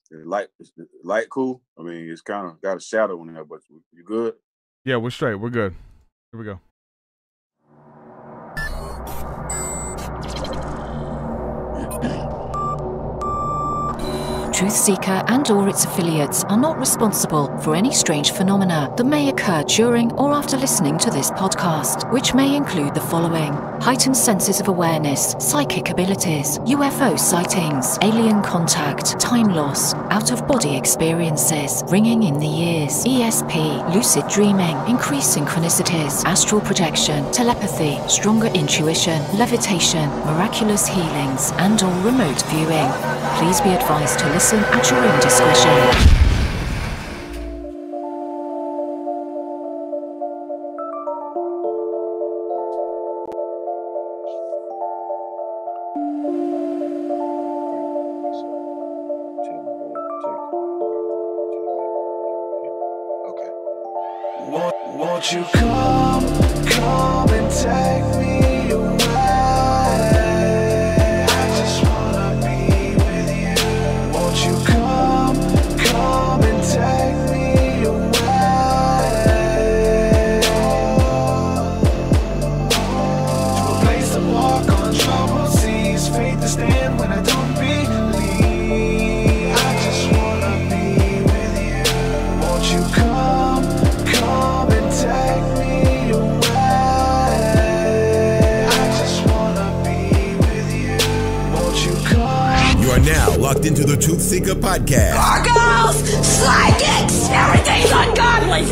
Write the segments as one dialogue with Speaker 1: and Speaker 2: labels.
Speaker 1: The light cool. I mean, it's kind of got a shadow in there, but you good?
Speaker 2: Yeah, we're straight. We're good. Here we go.
Speaker 3: TruthSeekah and or its affiliates are not responsible for any strange phenomena that may occur during or after listening to this podcast, which may include the following: heightened senses of awareness, psychic abilities, UFO sightings, alien contact, time loss, out-of-body experiences, ringing in the ears, ESP, lucid dreaming, increased synchronicities, astral projection, telepathy, stronger intuition, levitation, miraculous healings, and or remote viewing. Please be advised to listen at your own discretion.
Speaker 4: Won't you come and take me away? I just wanna be with you. Won't you come and take me away? To a place to walk on troubled seas, faith to stand when I don't believe. I just wanna be with you. Won't you come and take me away? I just wanna be with you. Won't you come?
Speaker 5: You are now locked into the TruthSeekah podcast.
Speaker 6: Gargoyles! Psychics! Everything's ungodly!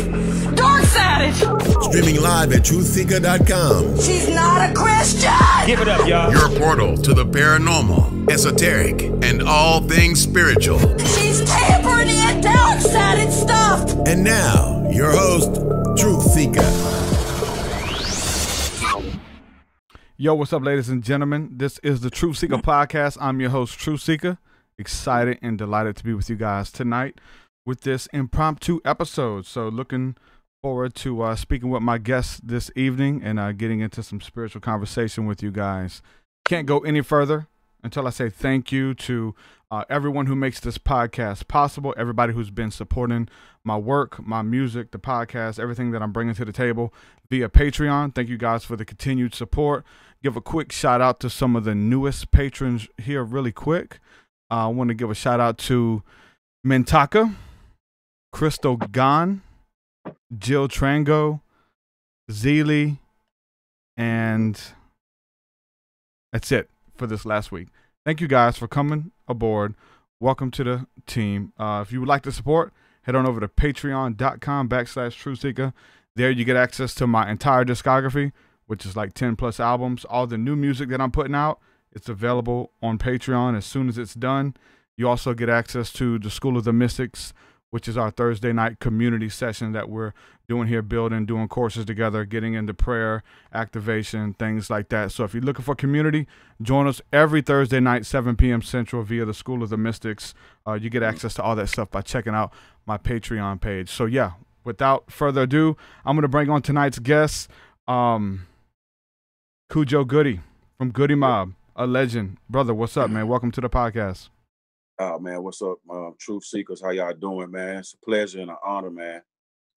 Speaker 6: Dark savage!
Speaker 5: Streaming live at TruthSeekah.com.
Speaker 6: She's not a Christian!
Speaker 7: Give it up, y'all.
Speaker 5: Your portal to the paranormal, esoteric, and all things spiritual.
Speaker 6: She's tampering in dark-sided stuff!
Speaker 5: And now, your host, TruthSeekah.
Speaker 2: Yo, what's up, ladies and gentlemen? This is the TruthSeekah podcast. I'm your host, TruthSeekah. Excited and delighted to be with you guys tonight with this impromptu episode. So looking forward to speaking with my guests this evening and getting into some spiritual conversation with you guys. Can't go any further until I say thank you to everyone who makes this podcast possible, everybody who's been supporting my work, my music, the podcast, everything that I'm bringing to the table via Patreon. Thank you guys for the continued support. Give a quick shout out to some of the newest patrons here really quick. I want to give a shout out to Mintaka, Crystal Gon, Jill Trango, Zeely, and that's it for this last week. Thank you guys for coming aboard. Welcome to the team. If you would like to support, head on over to patreon.com/TruthSeekah. There you get access to my entire discography, which is like 10 plus albums. All the new music that I'm putting out, it's available on Patreon as soon as it's done. You also get access to the School of the Mystics, which is our Thursday night community session that we're doing here, doing courses together, getting into prayer, activation, things like that. So if you're looking for community, join us every Thursday night, 7 p.m. Central via the School of the Mystics. You get access to all that stuff by checking out my Patreon page. So yeah, without further ado, I'm going to bring on tonight's guest, Khujo Goodie from Goodie Mob, a legend. Brother, what's up, man? Welcome to the podcast.
Speaker 1: Oh, man, what's up, TruthSeekahs? How y'all doing, man? It's a pleasure and an honor, man.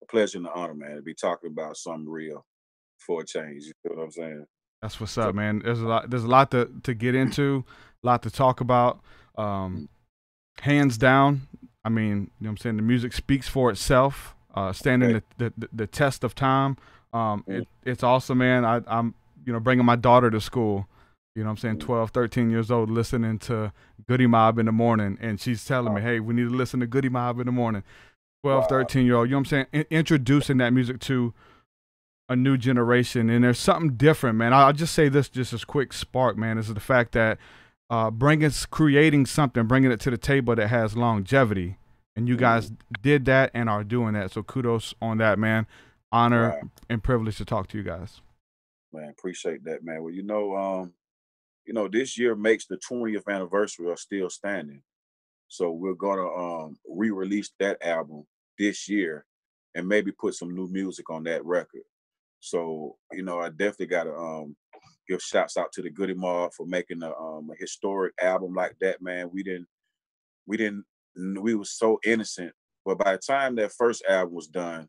Speaker 1: A pleasure and an honor, man, to be talking about something real for a change. You know what I'm saying?
Speaker 2: That's what's up, man. There's a lot to get into, a lot to talk about. Hands down, I mean, you know what I'm saying? The music speaks for itself, standing the test of time. It's awesome, man. I'm bringing my daughter to school. You know what I'm saying, 12, 13 years old, listening to Goodie Mob in the morning. And she's telling me, hey, we need to listen to Goodie Mob in the morning. 12, 13-year-old, you know what I'm saying? Introducing that music to a new generation. And there's something different, man. I'll just say this just as quick spark, man, is the fact that creating something, bringing it to the table that has longevity. And you guys did that and are doing that. So kudos on that, man. Honor and privilege to talk to you guys.
Speaker 1: Man, appreciate that, man. Well, this year makes the 20th anniversary of Still Standing. So we're going to re-release that album this year and maybe put some new music on that record. So, I definitely got to give shouts out to the Goodie Mob for making a historic album like that, man. We didn't we were so innocent. But by the time that first album was done,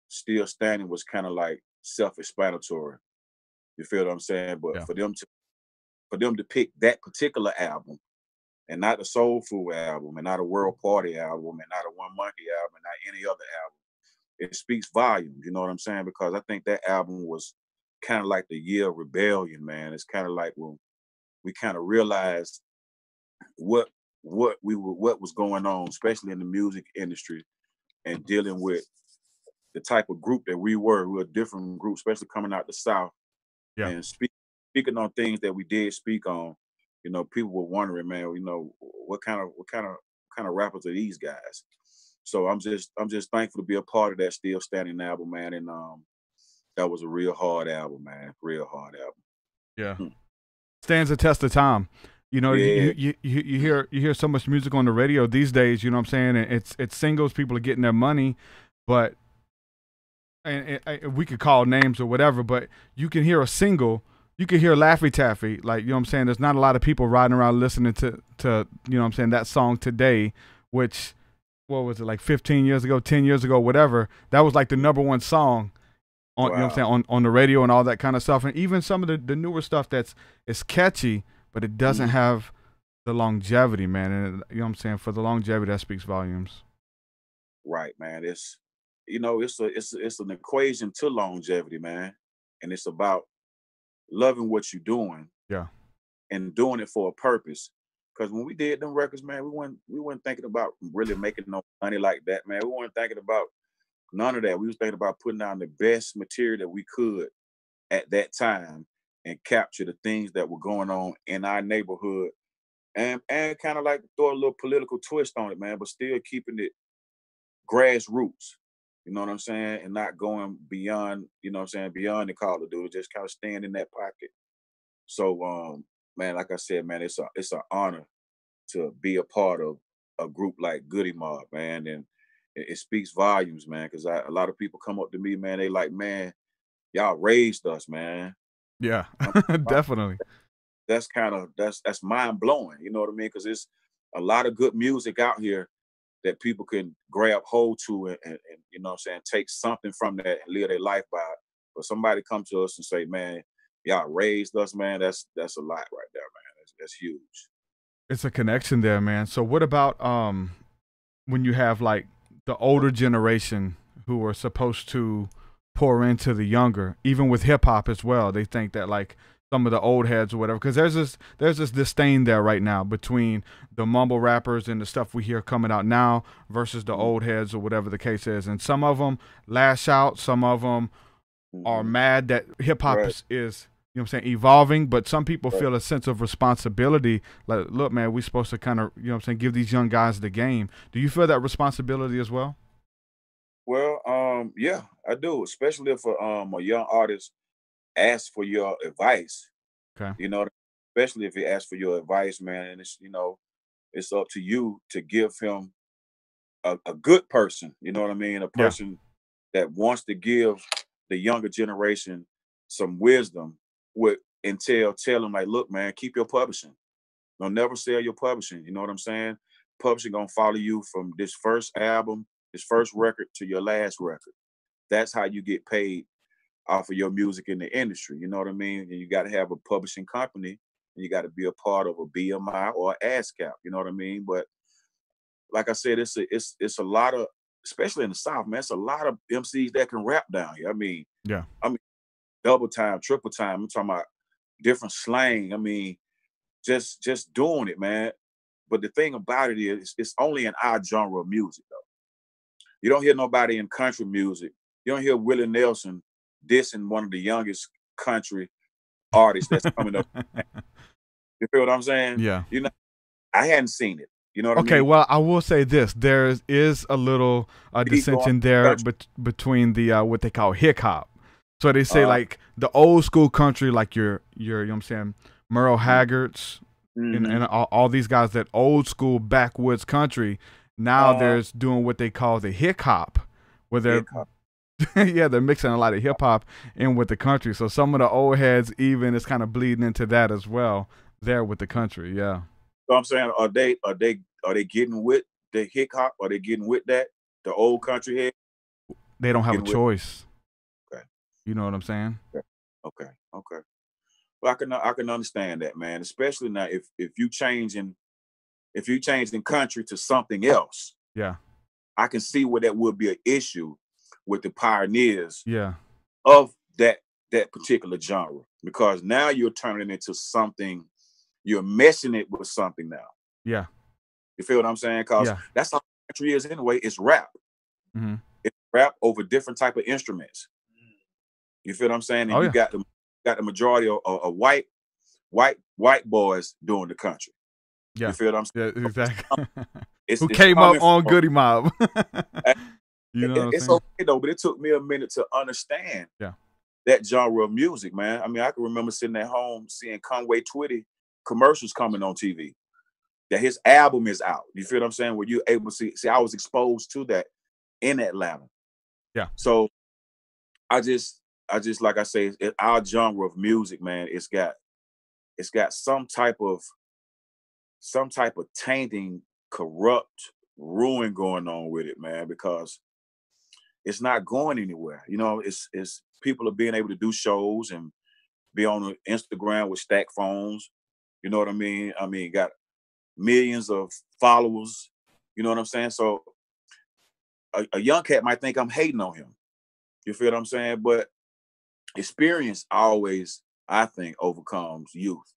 Speaker 1: Still Standing was kind of like self-explanatory. You feel what I'm saying? But
Speaker 2: Yeah.
Speaker 1: for them to pick that particular album, and not the Soul Food album, and not a World Party album, and not a One Monkey album, and not any other album, it speaks volumes. You know what I'm saying? Because I think that album was kind of like the year of rebellion, man. It's kind of like when we kind of realized what was going on, especially in the music industry, and dealing with the type of group that we were. We were a different group, especially coming out the South.
Speaker 2: Yeah.
Speaker 1: And speaking on things that we did speak on, you know, people were wondering, man, you know, what kind of rappers are these guys? So I'm just thankful to be a part of that Still Standing album, man. And that was a real hard album, man. Real hard album.
Speaker 2: Yeah. Stands the test of time. You know,
Speaker 1: Yeah.
Speaker 2: you hear so much music on the radio these days, you know what I'm saying? And it's singles, people are getting their money, but and we could call names or whatever, but you can hear a single, you can hear Laffy Taffy, like, you know what I'm saying? There's not a lot of people riding around listening to you know what I'm saying, that song today, which, what was it, like 15 years ago, 10 years ago, whatever, that was like the #1 song on, you know what I'm saying, on the radio and all that kind of stuff. And even some of the newer stuff it's catchy, but it doesn't have the longevity, man. And you know what I'm saying, for the longevity, that speaks volumes.
Speaker 1: Right, man. It's, you know, it's an equation to longevity, man. And it's about loving what you're doing.
Speaker 2: Yeah.
Speaker 1: And doing it for a purpose. Because when we did them records, man, we weren't thinking about really making no money like that, man. We weren't thinking about none of that. We was thinking about putting down the best material that we could at that time and capture the things that were going on in our neighborhood, and kind of like throw a little political twist on it, man, but still keeping it grassroots. You know what I'm saying? And not going beyond, you know what I'm saying, beyond the Call of Duty, just kind of staying in that pocket. So, man, like I said, man, it's an honor to be a part of a group like Goodie Mob, man. And it speaks volumes, man, because a lot of people come up to me, man, they like, man, y'all raised us, man.
Speaker 2: Yeah, definitely.
Speaker 1: That's mind blowing, you know what I mean? Because it's a lot of good music out here that people can grab hold to and you know what I'm saying, take something from that and live their life by it. But somebody come to us and say, man, y'all raised us, man, that's a lot right there, man. That's huge. It's
Speaker 2: a connection there, man. So what about when you have like the older generation who are supposed to pour into the younger, even with hip hop as well? They think that like some of the old heads or whatever, because there's this disdain there right now between the mumble rappers and the stuff we hear coming out now versus the old heads or whatever the case is. And some of them lash out, some of them are mad that hip hop is, you know what I'm saying, evolving, but some people feel a sense of responsibility. Like, look, man, we're supposed to kind of, you know what I'm saying, give these young guys the game. Do you feel that responsibility as well?
Speaker 1: Well, yeah, I do, especially if a young artist asks for your advice.
Speaker 2: Okay.
Speaker 1: You know, especially if he asks for your advice, man, and it's, you know, it's up to you to give him a good person, you know what I mean? A person that wants to give the younger generation some wisdom tell them like, look, man, keep your publishing. Don't never sell your publishing. You know what I'm saying? Publishing gonna follow you from this first album, this first record to your last record. That's how you get paid off of your music in the industry. You know what I mean? And you got to have a publishing company, and you got to be a part of a BMI or ASCAP. You know what I mean? But like I said, it's a lot of, especially in the South, man, it's a lot of MCs that can rap down here. I mean, double time, triple time. I'm talking about different slang. I mean, just doing it, man. But the thing about it is, it's only in our genre of music, though. You don't hear nobody in country music. You don't hear Willie Nelson dissing one of the youngest country artists that's coming up. You feel what I'm saying?
Speaker 2: Yeah.
Speaker 1: You know, I hadn't seen it. You know what I mean?
Speaker 2: Okay, well, I will say this. There is a little dissension there between the what they call hip hop. So they say like the old school country, like your you know what I'm saying, Merle Haggard's and all these guys, that old school backwoods country. Now there's doing what they call the hip hop, where they're they're mixing a lot of hip hop in with the country. So some of the old heads even is kind of bleeding into that as well there with the country. Yeah.
Speaker 1: So I'm saying, are they getting with they hip hop, or they getting with that, the old country head.
Speaker 2: They don't have a choice.
Speaker 1: Okay.
Speaker 2: You know what I'm saying?
Speaker 1: Okay. Well, I can understand that, man. Especially now, if you changing country to something else.
Speaker 2: Yeah.
Speaker 1: I can see where that would be an issue with the pioneers.
Speaker 2: Yeah.
Speaker 1: Of that particular genre, because now you're turning it into something. You're messing it with something now.
Speaker 2: Yeah.
Speaker 1: You feel what I'm saying? Because that's how country is anyway. It's rap.
Speaker 2: Mm-hmm.
Speaker 1: It's rap over different type of instruments. You feel what I'm saying? And you got the majority of white boys doing the country.
Speaker 2: Yeah.
Speaker 1: You feel what I'm saying?
Speaker 2: Yeah, exactly.
Speaker 1: It's
Speaker 2: came up on Goodie Mob. You know what I'm
Speaker 1: it's
Speaker 2: saying?
Speaker 1: okay though, but it took me a minute to understand that genre of music, man. I mean, I can remember sitting at home seeing Conway Twitty commercials coming on TV. That his album is out. You feel what I'm saying? Where you're able to see, I was exposed to that in Atlanta.
Speaker 2: Yeah.
Speaker 1: So I just like I say, our genre of music, man, it's got some type of tainting, corrupt ruin going on with it, man, because it's not going anywhere. You know, it's people are being able to do shows and be on Instagram with stack phones. You know what I mean? I mean, got millions of followers. You know what I'm saying? So a young cat might think I'm hating on him. You feel what I'm saying? But experience always, I think, overcomes youth.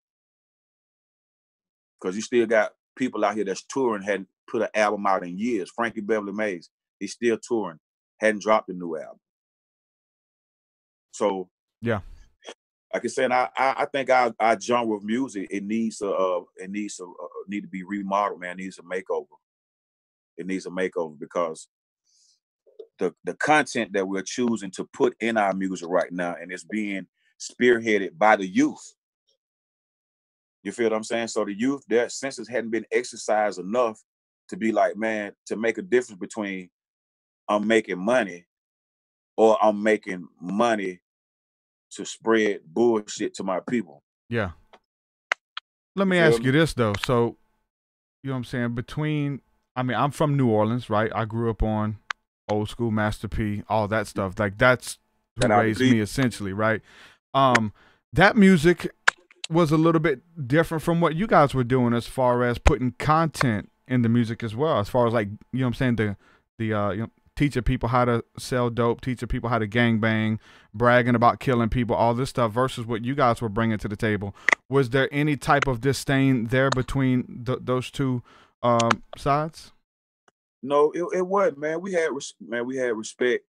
Speaker 1: Because you still got people out here that's touring, hadn't put an album out in years. Frankie Beverly Mays, he's still touring, hadn't dropped a new album. So
Speaker 2: yeah,
Speaker 1: like I said, I think our genre of music, it needs to be remodeled, man. It needs a makeover. It needs a makeover because the content that we're choosing to put in our music right now, and it's being spearheaded by the youth. You feel what I'm saying? So the youth, their senses hadn't been exercised enough to be like, man, to make a difference between I'm making money or I'm making money to spread bullshit to my people.
Speaker 2: Yeah. Let me ask you this though. So, you know what I'm saying? I'm from New Orleans, right? I grew up on old school Master P, all that stuff. Like that's who raised me essentially, right? That music was a little bit different from what you guys were doing as far as putting content in the music as well. As far as like, you know what I'm saying, the teaching people how to sell dope, teaching people how to gangbang, bragging about killing people, all this stuff versus what you guys were bringing to the table. Was there any type of disdain there between those two sides?
Speaker 1: No, it wasn't, man. We had respect.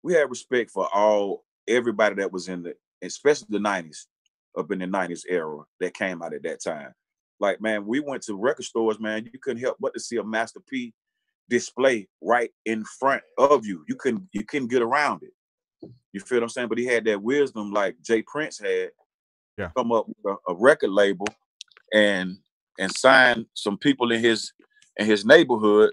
Speaker 1: We had respect for everybody that was in especially the 90s, up in the 90s era that came out at that time. Like, man, we went to record stores, man. You couldn't help but to see a Master P display right in front of you. You couldn't get around it. You feel what I'm saying? But he had that wisdom like Jay Prince had.
Speaker 2: Yeah.
Speaker 1: Come up with a record label and sign some people in his neighborhood,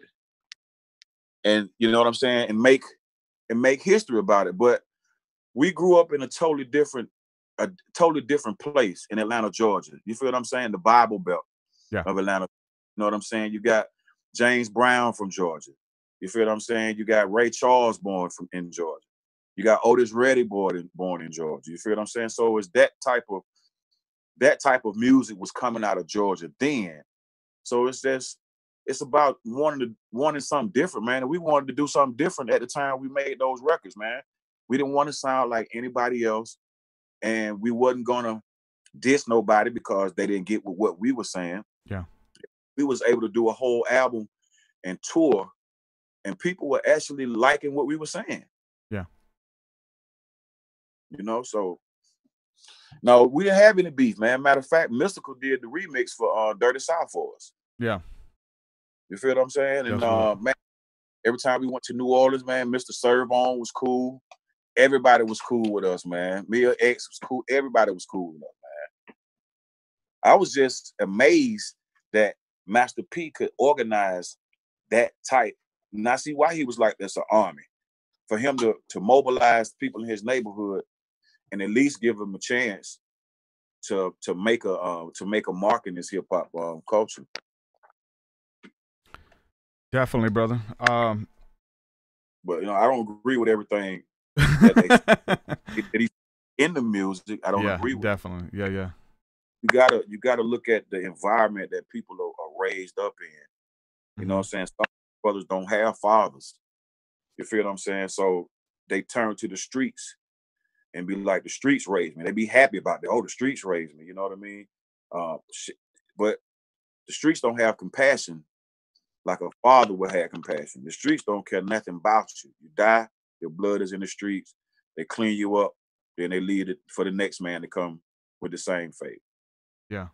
Speaker 1: and you know what I'm saying, and make history about it. But we grew up in a totally different place in Atlanta, Georgia. You feel what I'm saying? The Bible Belt of Atlanta. You know what I'm saying? You got James Brown from Georgia. You feel what I'm saying? You got Ray Charles born in Georgia. You got Otis Reddy born in Georgia. You feel what I'm saying? So it's that type of music was coming out of Georgia then. So it's about wanting something different, man. And we wanted to do something different at the time we made those records, man. We didn't want to sound like anybody else, and we wasn't gonna diss nobody because they didn't get with what we were saying.
Speaker 2: Yeah.
Speaker 1: We was able to do a whole album and tour, and people were actually liking what we were saying.
Speaker 2: Yeah.
Speaker 1: You know, so no, we didn't have any beef, man. Matter of fact, Mystical did the remix for Dirty South for us.
Speaker 2: Yeah.
Speaker 1: You feel what I'm saying? And man, every time we went to New Orleans, man, Mr. Servon was cool. Everybody was cool with us, man. Mia X was cool. Everybody was cool with us, man. I was just amazed that Master P could organize that type. And I see why he was like this, an army. For him to mobilize people in his neighborhood and at least give them a chance to make a mark in this hip hop culture.
Speaker 2: Definitely, brother.
Speaker 1: But I don't agree with everything that that he's in the music. I don't
Speaker 2: yeah,
Speaker 1: agree with.
Speaker 2: definitely. Yeah, yeah.
Speaker 1: You gotta look at the environment that people are raised up in. You know what I'm saying? Some brothers don't have fathers. You feel what I'm saying? So they turn to the streets and be like, the streets raised me. They be happy about that. Oh, the streets raised me. You know what I mean? But the streets don't have compassion like a father would have compassion. The streets don't care nothing about you. You die, your blood is in the streets. They clean you up, then they leave it for the next man to come with the same fate.
Speaker 2: Yeah.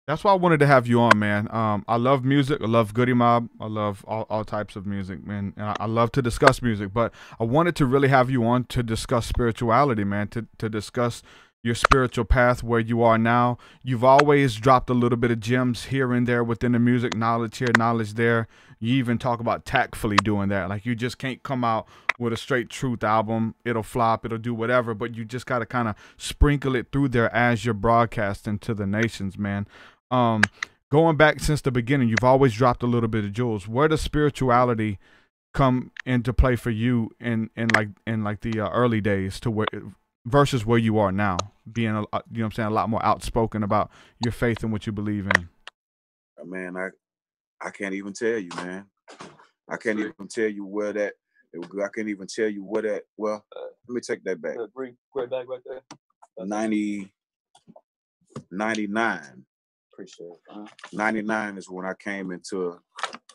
Speaker 2: That's why I wanted to have you on, man. I love music. I love Goodie Mob. I love all types of music, man. And I love to discuss music, but I wanted to really have you on to discuss spirituality, man, to discuss your spiritual path, where you are now. You've always dropped a little bit of gems here and there within the music, knowledge here, knowledge there. You even talk about tactfully doing that. Like, you just can't come out with a straight truth album. It'll flop, it'll do whatever, but you just got to kind of sprinkle it through there as you're broadcasting to the nations, man. Going back since the beginning, you've always dropped a little bit of jewels. Where does spirituality come into play for you in the early days to where versus where you are now, being you know what I'm saying, a lot more outspoken about your faith and what you believe in?
Speaker 1: Man, I can't even tell you, man. I can't even tell you where that. I can't even tell you where that. Well, let me take that back.
Speaker 7: Bring it back right there.
Speaker 1: 99.
Speaker 7: Appreciate it.
Speaker 1: 99 is when I came into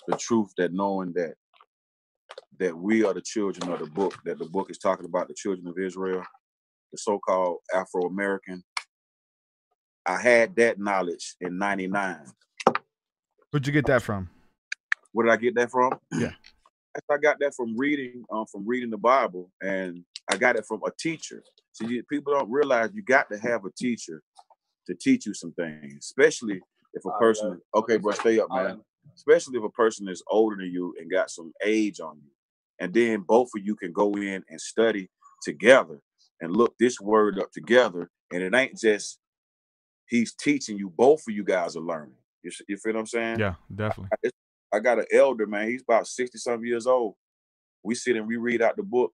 Speaker 1: the truth, that knowing that we are the children of the book, that the book is talking about the children of Israel, the so-called Afro-American. I had that knowledge in 99.
Speaker 2: Where'd you get that from?
Speaker 1: Where did I get that from?
Speaker 2: Yeah.
Speaker 1: I got that from reading the Bible, and I got it from a teacher. See, people don't realize you got to have a teacher to teach you some things, especially if a person, okay, bro, stay up, man. Especially if a person is older than you and got some age on you. And then both of you can go in and study together and look this word up together. And it ain't just he's teaching you, both of you guys are learning. You feel what I'm saying?
Speaker 2: Yeah, definitely.
Speaker 1: I got an elder, man. He's about 60-something years old. We sit and we read out the book.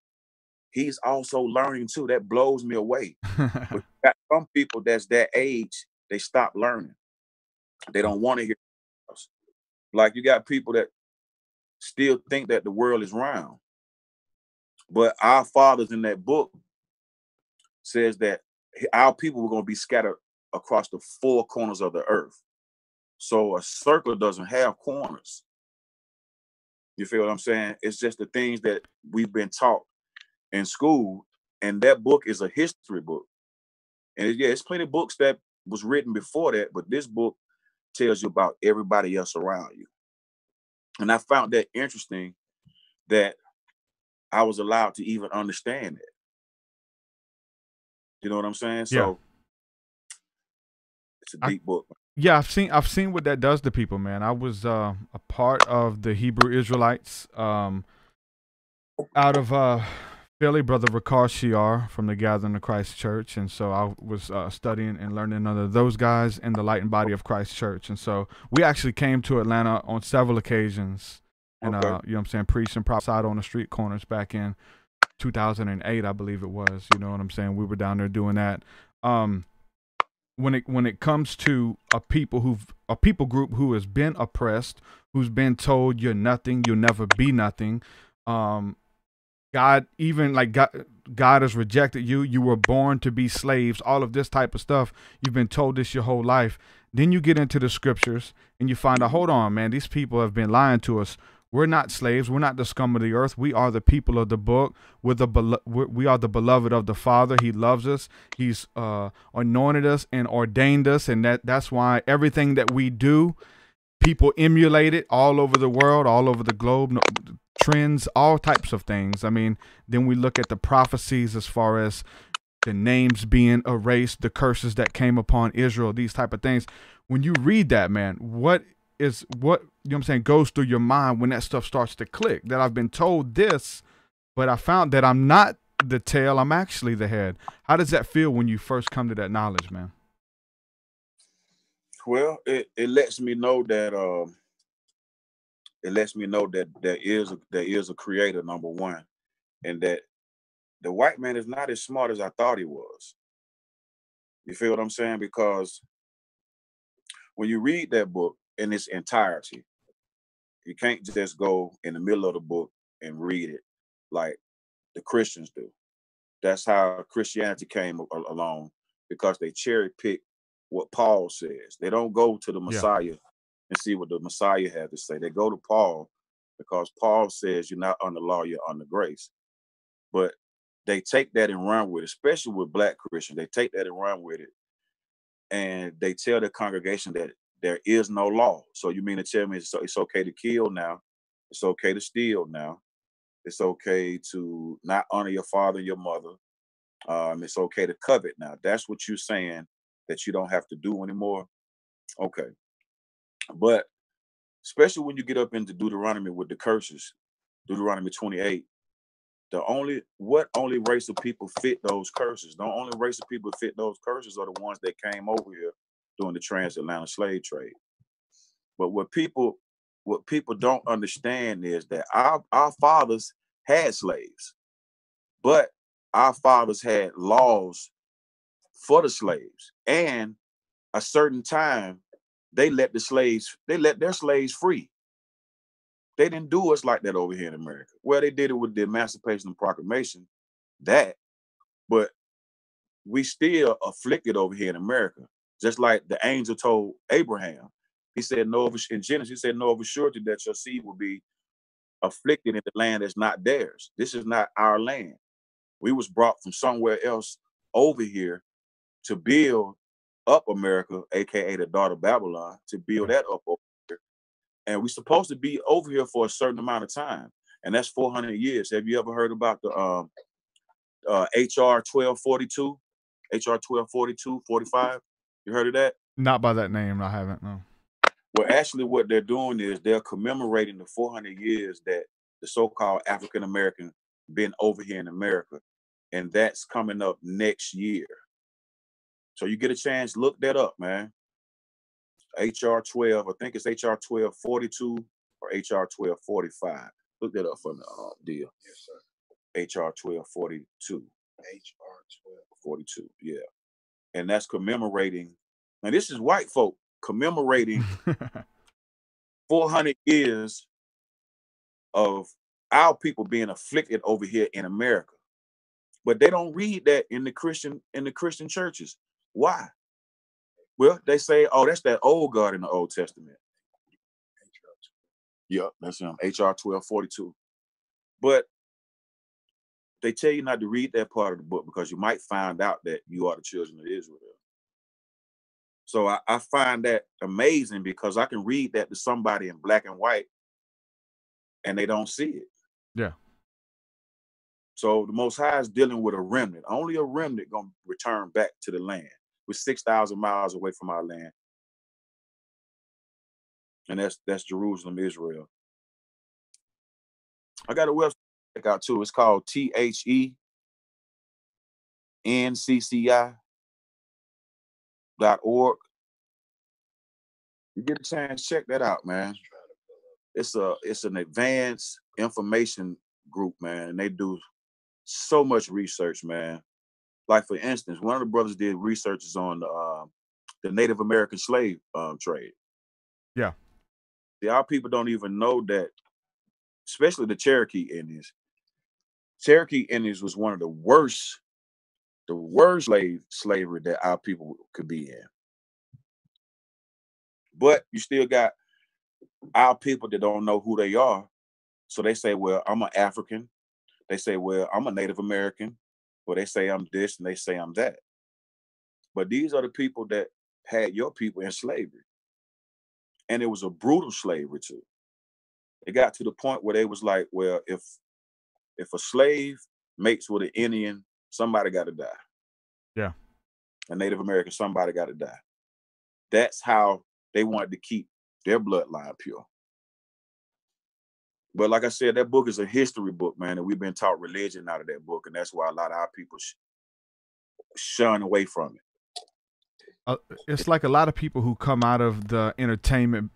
Speaker 1: He's also learning too. That blows me away. But you got some people that's that age, they stop learning. They don't want to hear else. Like, you got people that still think that the world is round. But our fathers in that book says that our people were going to be scattered across the four corners of the earth. So a circle doesn't have corners. You feel what I'm saying? It's just the things that we've been taught in school, and that book is a history book. And yeah, it's plenty of books that was written before that, but this book tells you about everybody else around you. And I found that interesting, that I was allowed to even understand it. You know what I'm saying? So it's a deep book.
Speaker 2: Yeah, I've seen what that does to people, man. I was a part of the Hebrew Israelites out of Philly, Brother Ricard Shiar from the Gathering of Christ Church. And so I was studying and learning under those guys in the Light and Body of Christ Church. And so we actually came to Atlanta on several occasions and, you know what I'm saying, preached and prophesied on the street corners back in 2008, I believe it was. You know what I'm saying? We were down there doing that. When it comes to a people group who has been oppressed, who's been told you're nothing, you'll never be nothing, God has rejected you, you were born to be slaves, all of this type of stuff, you've been told this your whole life. Then you get into the scriptures and you find out, hold on, man, these people have been lying to us. We're not slaves. We're not the scum of the earth. We are the people of the book. We are the beloved of the Father. He loves us. He's anointed us and ordained us. And that's why everything that we do, people emulate it all over the world, all over the globe, trends, all types of things. I mean, then we look at the prophecies as far as the names being erased, the curses that came upon Israel, these type of things. When you read that, man, what you know what I'm saying, goes through your mind when that stuff starts to click, that I've been told this, but I found that I'm not the tail, I'm actually the head. How does that feel when you first come to that knowledge, man?
Speaker 1: Well, it lets me know that it lets me know that there is a creator, number one, and that the white man is not as smart as I thought he was. You feel what I'm saying? Because when you read that book in its entirety, you can't just go in the middle of the book and read it like the Christians do. That's how Christianity came along, because they cherry pick what Paul says. They don't go to the Messiah and see what the Messiah had to say. They go to Paul because Paul says you're not under law, you're under grace. But they take that and run with it, especially with Black Christians. They take that and run with it. And they tell the congregation that there is no law. So you mean to tell me it's okay to kill now? It's okay to steal now. It's okay to not honor your father and your mother. It's okay to covet now. That's what you're saying that you don't have to do anymore. Okay. But especially when you get up into Deuteronomy with the curses, Deuteronomy 28, what only race of people fit those curses? The only race of people that fit those curses are the ones that came over here during the transatlantic slave trade. But what people don't understand is that our fathers had slaves, but our fathers had laws for the slaves, and a certain time they let their slaves free. They didn't do us like that over here in America. Well, they did it with the Emancipation Proclamation, but we still afflicted over here in America. Just like the angel told Abraham, he said, in Genesis, he said, know of a surety that your seed will be afflicted in the land that's not theirs. This is not our land. We was brought from somewhere else over here to build up America, aka the daughter Babylon, to build that up over here. And we're supposed to be over here for a certain amount of time, and that's 400 years. Have you ever heard about the HR 1242, HR 1242, 45? You heard of that?
Speaker 2: Not by that name, I haven't, no.
Speaker 1: Well, actually what they're doing is they're commemorating the 400 years that the so-called African-American been over here in America, and that's coming up next year. So you get a chance, look that up, man. HR 12, I think it's HR 1242 or HR 1245. Look that up for me, deal. Yes, sir. HR 1242. HR 1242, yeah. And that's commemorating, and this is white folk commemorating 400 years of our people being afflicted over here in America. But they don't read that in the Christian churches. Why? Well, they say, oh, that's that old God in the Old Testament. Yep, that's him, HR 1242. But they tell you not to read that part of the book because you might find out that you are the children of Israel. So I find that amazing, because I can read that to somebody in black and white and they don't see it.
Speaker 2: Yeah.
Speaker 1: So the Most High is dealing with a remnant. Only a remnant gonna return back to the land. We're 6,000 miles away from our land. And that's Jerusalem, Israel. I got a website to check out too. It's called TheNCCI.org. You get a chance, check that out, man. It's an advanced information group, man, and they do so much research, man. Like, for instance, one of the brothers did researches on the Native American slave trade.
Speaker 2: Yeah.
Speaker 1: See, our people don't even know that, especially the Cherokee Indians. Cherokee Indians was one of the worst slavery that our people could be in. But you still got our people that don't know who they are. So they say, well, I'm an African. They say, well, I'm a Native American. Well, they say I'm this and they say I'm that. But these are the people that had your people in slavery. And it was a brutal slavery too. It got to the point where they was like, well, if a slave mates with an Indian, somebody got to die.
Speaker 2: Yeah.
Speaker 1: A Native American, somebody got to die. That's how they wanted to keep their bloodline pure. But like I said, that book is a history book, man, and we've been taught religion out of that book, and that's why a lot of our people shun away from it.
Speaker 2: It's like a lot of people who come out of the entertainment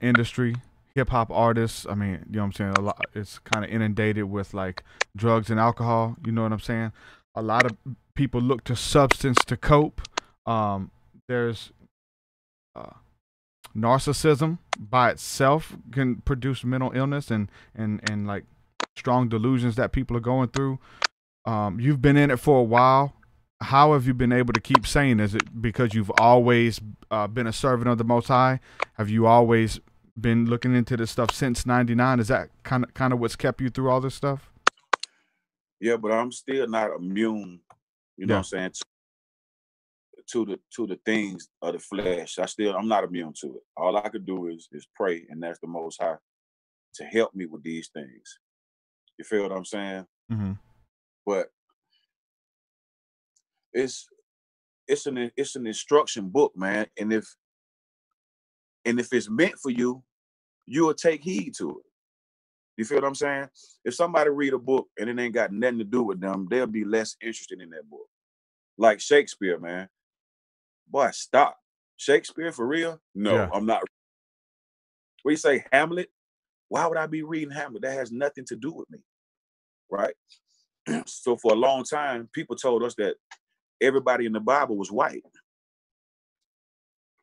Speaker 2: industry hip hop artists. I mean, you know what I'm saying? A lot, it's kind of inundated with like drugs and alcohol. You know what I'm saying? A lot of people look to substance to cope. There's narcissism by itself can produce mental illness and like strong delusions that people are going through. You've been in it for a while. How have you been able to keep sane? Is it because you've always been a servant of the Most High? Have you always been looking into this stuff since '99? Is that kind of what's kept you through all this stuff?
Speaker 1: Yeah, but I'm still not immune. You know what I'm saying? To the things of the flesh. I'm not immune to it. All I could do is pray, and that's the Most High to help me with these things. You feel what I'm saying?
Speaker 2: Mm-hmm.
Speaker 1: But it's an instruction book, man. And if it's meant for you, you will take heed to it. You feel what I'm saying? If somebody read a book and it ain't got nothing to do with them, they'll be less interested in that book. Like Shakespeare, man. Boy, stop. Shakespeare for real? No, yeah. I'm not. What you say, Hamlet? Why would I be reading Hamlet? That has nothing to do with me, right? So for a long time, people told us that everybody in the Bible was white.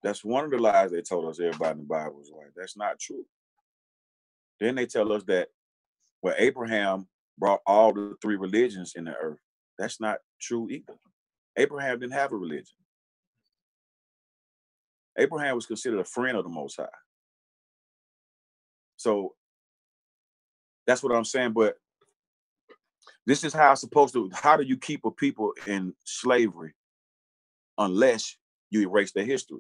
Speaker 1: That's one of the lies they told us. Everybody in the Bible was white. That's not true. Then they tell us that Abraham brought all the 3 religions in the earth. That's not true either. Abraham didn't have a religion. Abraham was considered a friend of the Most High. So that's what I'm saying. But this is how it's supposed to. How do you keep a people in slavery unless you erase their history?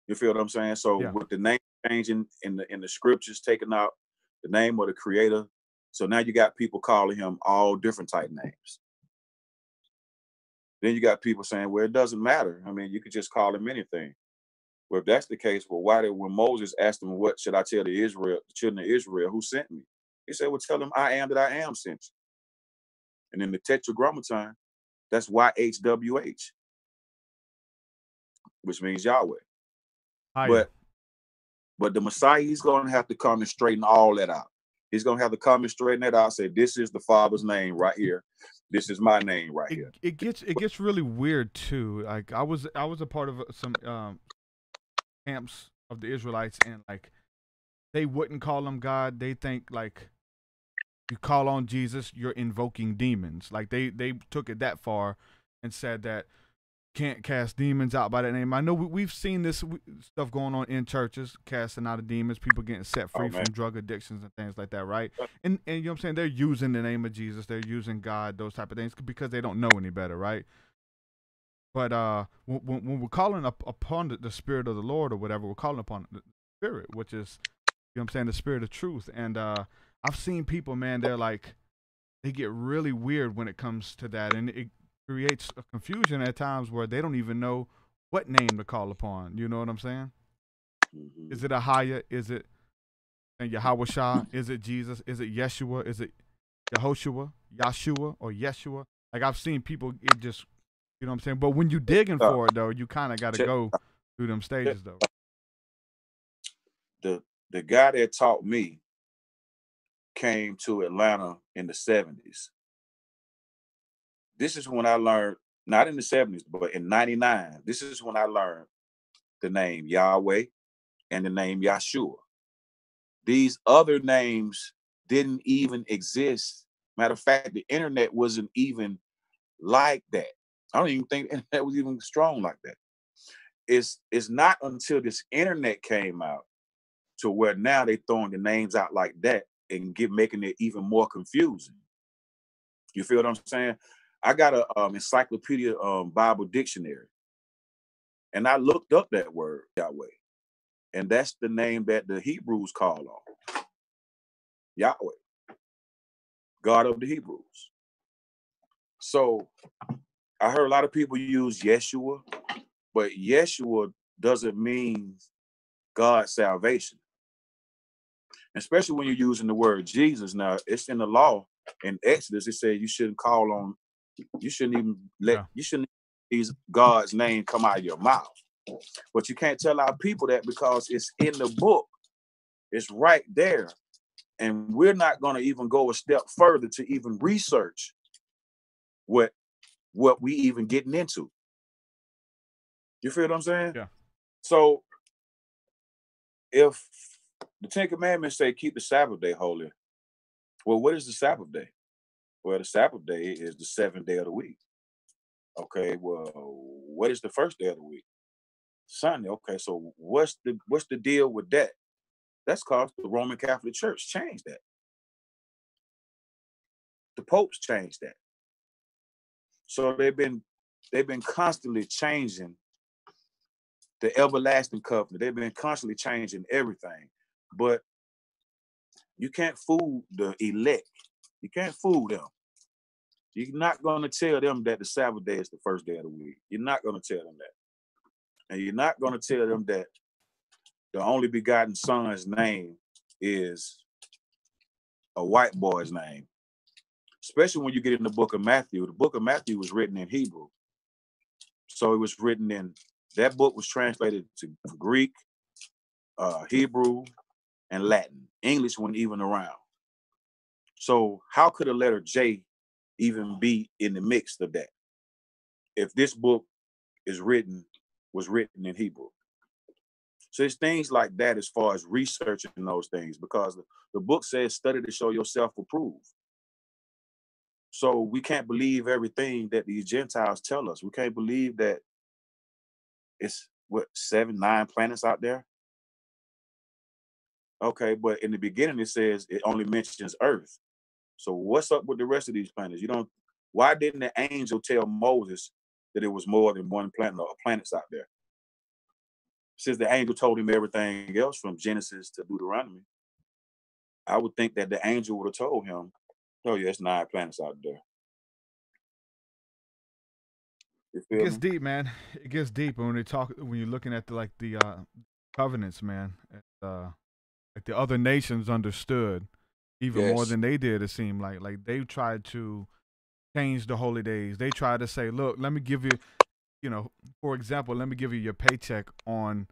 Speaker 1: You feel what I'm saying? So with the name changing in the scriptures, taking out the name of the Creator, so now you got people calling him all different type names. Then you got people saying, well, it doesn't matter. I mean, you could just call him anything. Well, if that's the case, well, why did when Moses asked him, what should I tell the children of Israel, who sent me? He said, well, tell them I am that I am sent you. And in the Tetragrammaton, that's YHWH, which means Yahweh. But the Messiah, he's going to have to come and straighten all that out. He's going to have to come and straighten that out. Say, this is the Father's name right here. This is my name right here.
Speaker 2: It gets really weird too. Like I was a part of some camps of the Israelites, and like they wouldn't call him God. They think like you call on Jesus, you're invoking demons. Like they took it that far and said that can't cast demons out by that name. I know we've seen this stuff going on in churches, casting out of demons, people getting set free from drug addictions and things like that, right? And you know what I'm saying? They're using the name of Jesus, they're using God, those type of things, because they don't know any better, right? But when we're calling upon the Spirit of the Lord or whatever, we're calling upon the Spirit, which is, you know what I'm saying, the Spirit of truth. And I've seen people, man, they get really weird when it comes to that, and it creates a confusion at times where they don't even know what name to call upon. You know what I'm saying? Mm-hmm. Is it Ahaya? Is it Yahweh? Is it Jesus? Is it Yeshua? Is it Yehoshua, Yahshua, or Yeshua? Like I've seen people, it just, you know what I'm saying? But when you digging for it though, you kind of got to go through them stages though.
Speaker 1: The guy that taught me came to Atlanta in the 70s. This is when I learned, not in the 70s, but in 99, this is when I learned the name Yahweh and the name Yahshua. These other names didn't even exist. Matter of fact, the internet wasn't even like that. I don't even think the internet was even strong like that. It's not until this internet came out to where now they throwing the names out like that and making it even more confusing. You feel what I'm saying? I got a encyclopedia Bible dictionary, and I looked up that word Yahweh, and that's the name that the Hebrews call on. Yahweh, God of the Hebrews. So I heard a lot of people use Yeshua, but Yeshua doesn't mean God's salvation. Especially when you're using the word Jesus. Now, it's in the law. In Exodus, it says you shouldn't call on, you shouldn't even let, you shouldn't use God's name come out of your mouth. But you can't tell our people that because it's in the book. It's right there. And we're not going to even go a step further to even research what we even getting into. You feel what I'm saying?
Speaker 2: Yeah.
Speaker 1: So if the Ten Commandments say keep the Sabbath day holy, well, what is the Sabbath day? Well, the Sabbath day is the 7th day of the week. Okay, well, what is the first day of the week? Sunday. Okay, so what's the deal with that? That's because the Roman Catholic Church changed that. The popes changed that. So they've been constantly changing the everlasting covenant. They've been constantly changing everything. But you can't fool the elect. You can't fool them. You're not going to tell them that the Sabbath day is the first day of the week. You're not going to tell them that. And you're not going to tell them that the only begotten son's name is a white boy's name. Especially when you get in the book of Matthew. The book of Matthew was written in Hebrew. So it was written in, that book was translated to Greek, Hebrew, and Latin. English wasn't even around. So how could a letter J even be in the mix of that if this book was written in Hebrew? So it's things like that as far as researching those things, because the book says study to show yourself approved. So we can't believe everything that these Gentiles tell us. We can't believe that it's 7, 9 planets out there. Okay, but in the beginning it says it only mentions Earth. So what's up with the rest of these planets? Why didn't the angel tell Moses that it was more than one planet or planets out there? Since the angel told him everything else from Genesis to Deuteronomy, I would think that the angel would have told him, oh yeah, it's 9 planets out there.
Speaker 2: It gets deep, man. It gets deep when you're looking at the covenants, man. Like the other nations understood even more than they did. It seemed like they tried to change the holy days. They tried to say, look, let me give you, for example, let me give you your paycheck on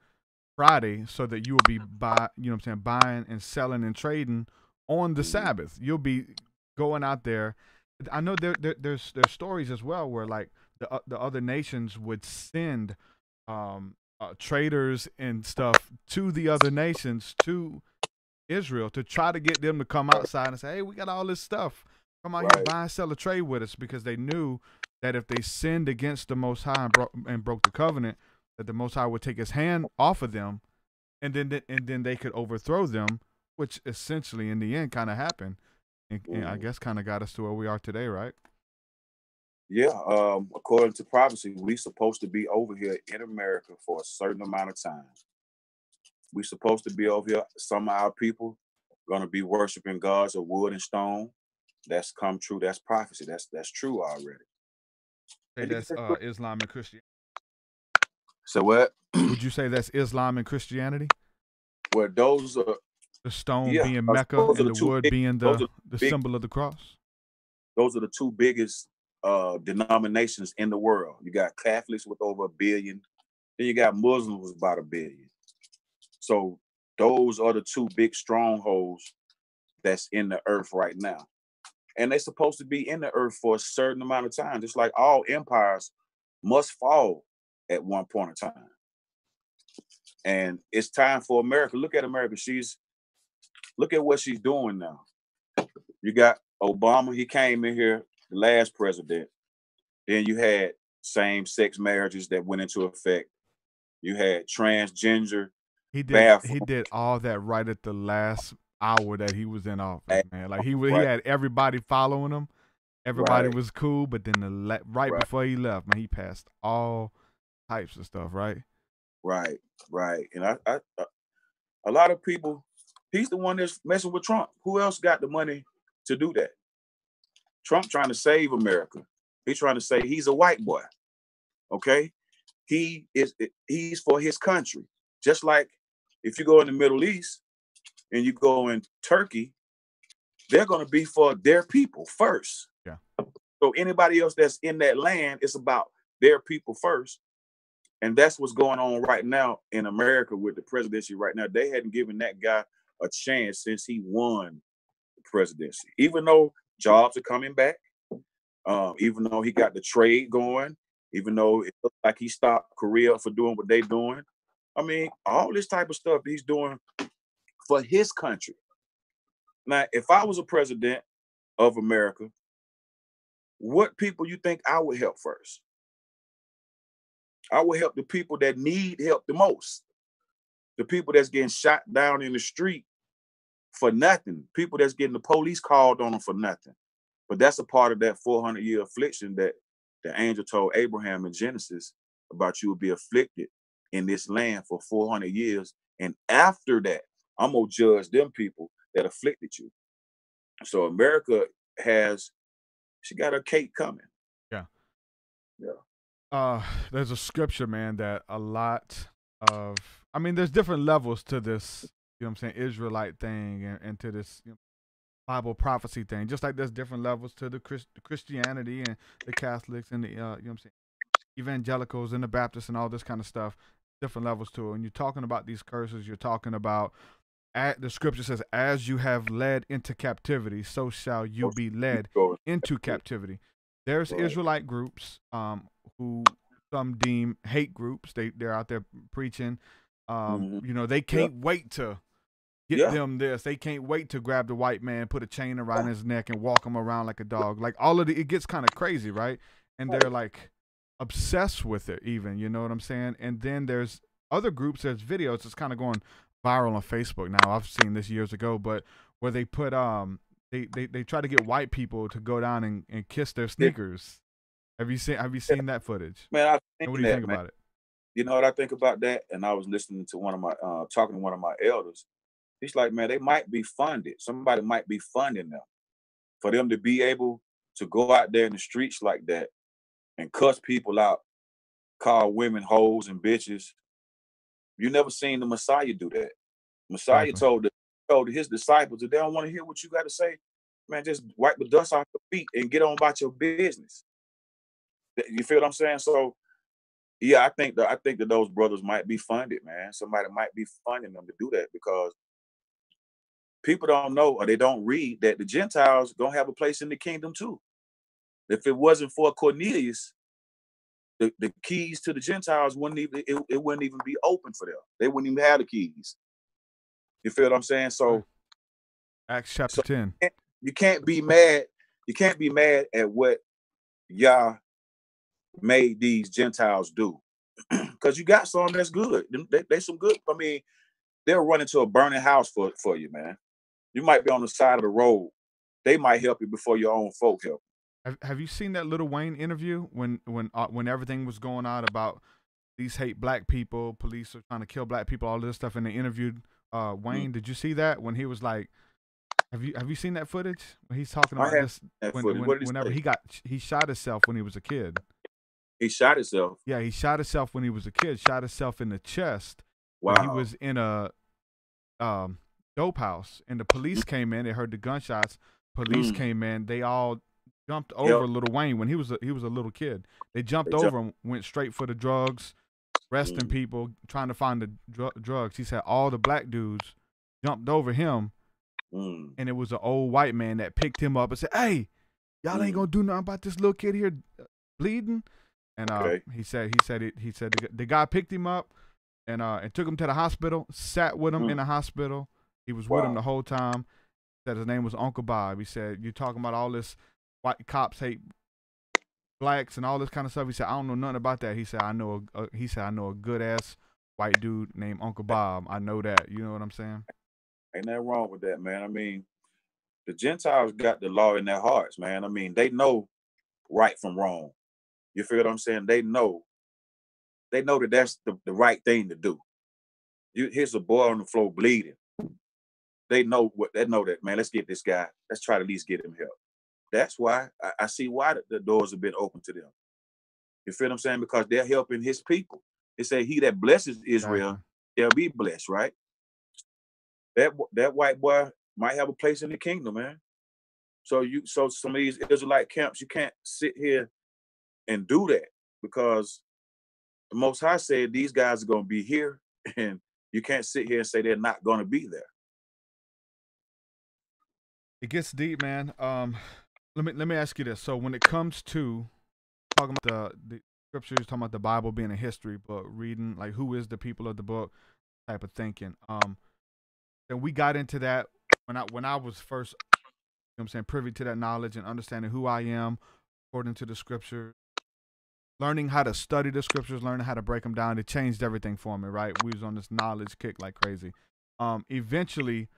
Speaker 2: Friday so that you will be buying and selling and trading on the Sabbath. You'll be going out there. I know there's stories as well where like the other nations would send traders and stuff to the other nations, to Israel, to try to get them to come outside and say, hey, we got all this stuff. Come out here, buy and sell a trade with us, because they knew that if they sinned against the Most High and broke the covenant, that the Most High would take his hand off of them, and then they could overthrow them, which essentially in the end kind of happened. And I guess kind of got us to where we are today, right?
Speaker 1: Yeah, according to prophecy, we're supposed to be over here in America for a certain amount of time. We're supposed to be over here. Some of our people going to be worshiping gods of wood and stone. That's come true. That's prophecy. That's true already.
Speaker 2: Say that's Islam and Christianity.
Speaker 1: So what?
Speaker 2: Would you say that's Islam and Christianity?
Speaker 1: Well, those are
Speaker 2: the stone being Mecca and the wood being the symbol of the cross.
Speaker 1: Those are the two biggest denominations in the world. You got Catholics with over 1 billion. Then you got Muslims with about 1 billion. So those are the two big strongholds that's in the earth right now. And they're supposed to be in the earth for a certain amount of time. Just like all empires must fall at one point in time. And it's time for America. Look at America. Look at what she's doing now. You got Obama. He came in here, the last president. Then you had same-sex marriages that went into effect. You had transgender. He
Speaker 2: did all that right at the last hour that he was in office, man. Like he had everybody following him. Everybody was cool, but then before he left, man, he passed all types of stuff, right?
Speaker 1: Right. And I a lot of people, he's the one that's messing with Trump. Who else got the money to do that? Trump trying to save America. He's trying to say he's a white boy. Okay? He's for his country. Just like if you go in the Middle East and you go in Turkey, they're going to be for their people first.
Speaker 2: Yeah.
Speaker 1: So anybody else that's in that land, it's about their people first. And that's what's going on right now in America with the presidency right now. They hadn't given that guy a chance since he won the presidency. Even though jobs are coming back, even though he got the trade going, even though it looked like he stopped Korea for doing what they're doing. I mean, all this type of stuff he's doing for his country. Now, if I was a president of America, what people you think I would help first? I would help the people that need help the most. The people that's getting shot down in the street for nothing. People that's getting the police called on them for nothing. But that's a part of that 400-year affliction that the angel told Abraham in Genesis about you will be afflicted in this land for 400 years. And after that, I'm going to judge them people that afflicted you. So America she got her cake coming.
Speaker 2: Yeah.
Speaker 1: Yeah.
Speaker 2: There's a scripture, man, that a lot of, I mean, there's different levels to this, you know what I'm saying, Israelite thing and to this, you know, Bible prophecy thing. Just like there's different levels to the Christianity and the Catholics and the, you know what I'm saying, evangelicals and the Baptists and all this kind of stuff. Different levels to it. When you're talking about these curses, you're talking about, the scripture says, as you have led into captivity, so shall you be led into captivity. There's Israelite groups who some deem hate groups. They're out there preaching. You know, they can't wait to get them this. They can't wait to grab the white man, put a chain around his neck, and walk him around like a dog. Like all of it gets kind of crazy, right? And they're like obsessed with it, even. You know what I'm saying? And then there's other groups. There's videos. It's kind of going viral on Facebook now. I've seen this years ago, but where they put they try to get white people to go down and kiss their sneakers. Have you seen that footage?
Speaker 1: Man,
Speaker 2: and what do you think about it?
Speaker 1: You know what I think about that? And I was listening to one of my talking to one of my elders. He's like, man, they might be funded. Somebody might be funding them for them to be able to go out there in the streets like that and cuss people out, call women hoes and bitches. You never seen the Messiah do that. Messiah told his disciples that they don't want to hear what you got to say. Man, just wipe the dust off your feet and get on about your business. You feel what I'm saying? So, yeah, I think that those brothers might be funded, man. Somebody might be funding them to do that because people don't know or they don't read that the Gentiles gonna have a place in the kingdom too. If it wasn't for Cornelius, the keys to the Gentiles wouldn't even be open for them. They wouldn't even have the keys. You feel what I'm saying? So
Speaker 2: Acts chapter 10.
Speaker 1: You can't be mad. You can't be mad at what Yah made these Gentiles do. Because you got some that's good. They some good. I mean, they'll run into a burning house for you, man. You might be on the side of the road. They might help you before your own folk help.
Speaker 2: Have you seen that Lil Wayne interview when everything was going on about these hate black people, police are trying to kill black people, all this stuff, and they interviewed Wayne? Did you see that when he was like, have you seen that footage when he's talking about this? Whenever he shot himself when he was a kid.
Speaker 1: He shot himself.
Speaker 2: Yeah, he shot himself when he was a kid. Shot himself in the chest.
Speaker 1: Wow.
Speaker 2: When he was in a dope house, and the police came in. They heard the gunshots. Police came in. They all jumped over Lil Wayne when he was a little kid. They jumped over him, went straight for the drugs, arresting people, trying to find the drugs. He said all the black dudes jumped over him, and it was an old white man that picked him up and said, "Hey, y'all ain't gonna do nothing about this little kid here bleeding." And he said the guy picked him up and took him to the hospital, sat with him in the hospital. He was with him the whole time. Said his name was Uncle Bob. He said, "You're talking about all this white cops hate blacks and all this kind of stuff." He said, "I don't know nothing about that." He said, I know a good ass white dude named Uncle Bob. I know that. You know what I'm saying?
Speaker 1: Ain't nothing wrong with that, man. I mean, the Gentiles got the law in their hearts, man. I mean, they know right from wrong. You feel what I'm saying? They know that that's the right thing to do. Here's a boy on the floor bleeding. They know that, man. Let's get this guy. Let's try to at least get him help. That's why I see why the doors have been open to them. You feel what I'm saying? Because they're helping his people. They say he that blesses Israel, they'll be blessed, right? That white boy might have a place in the kingdom, man. So some of these Israelite camps, you can't sit here and do that because The Most High said these guys are going to be here, and you can't sit here and say they're not going to be there.
Speaker 2: It gets deep, man. Let me ask you this. So when it comes to talking about the scriptures, talking about the Bible being a history book, reading like who is the people of the book type of thinking. Then we got into that when I was first, you know what I'm saying, privy to that knowledge and understanding who I am according to the scriptures, learning how to study the scriptures, learning how to break them down. It changed everything for me, right? We was on this knowledge kick like crazy. Eventually,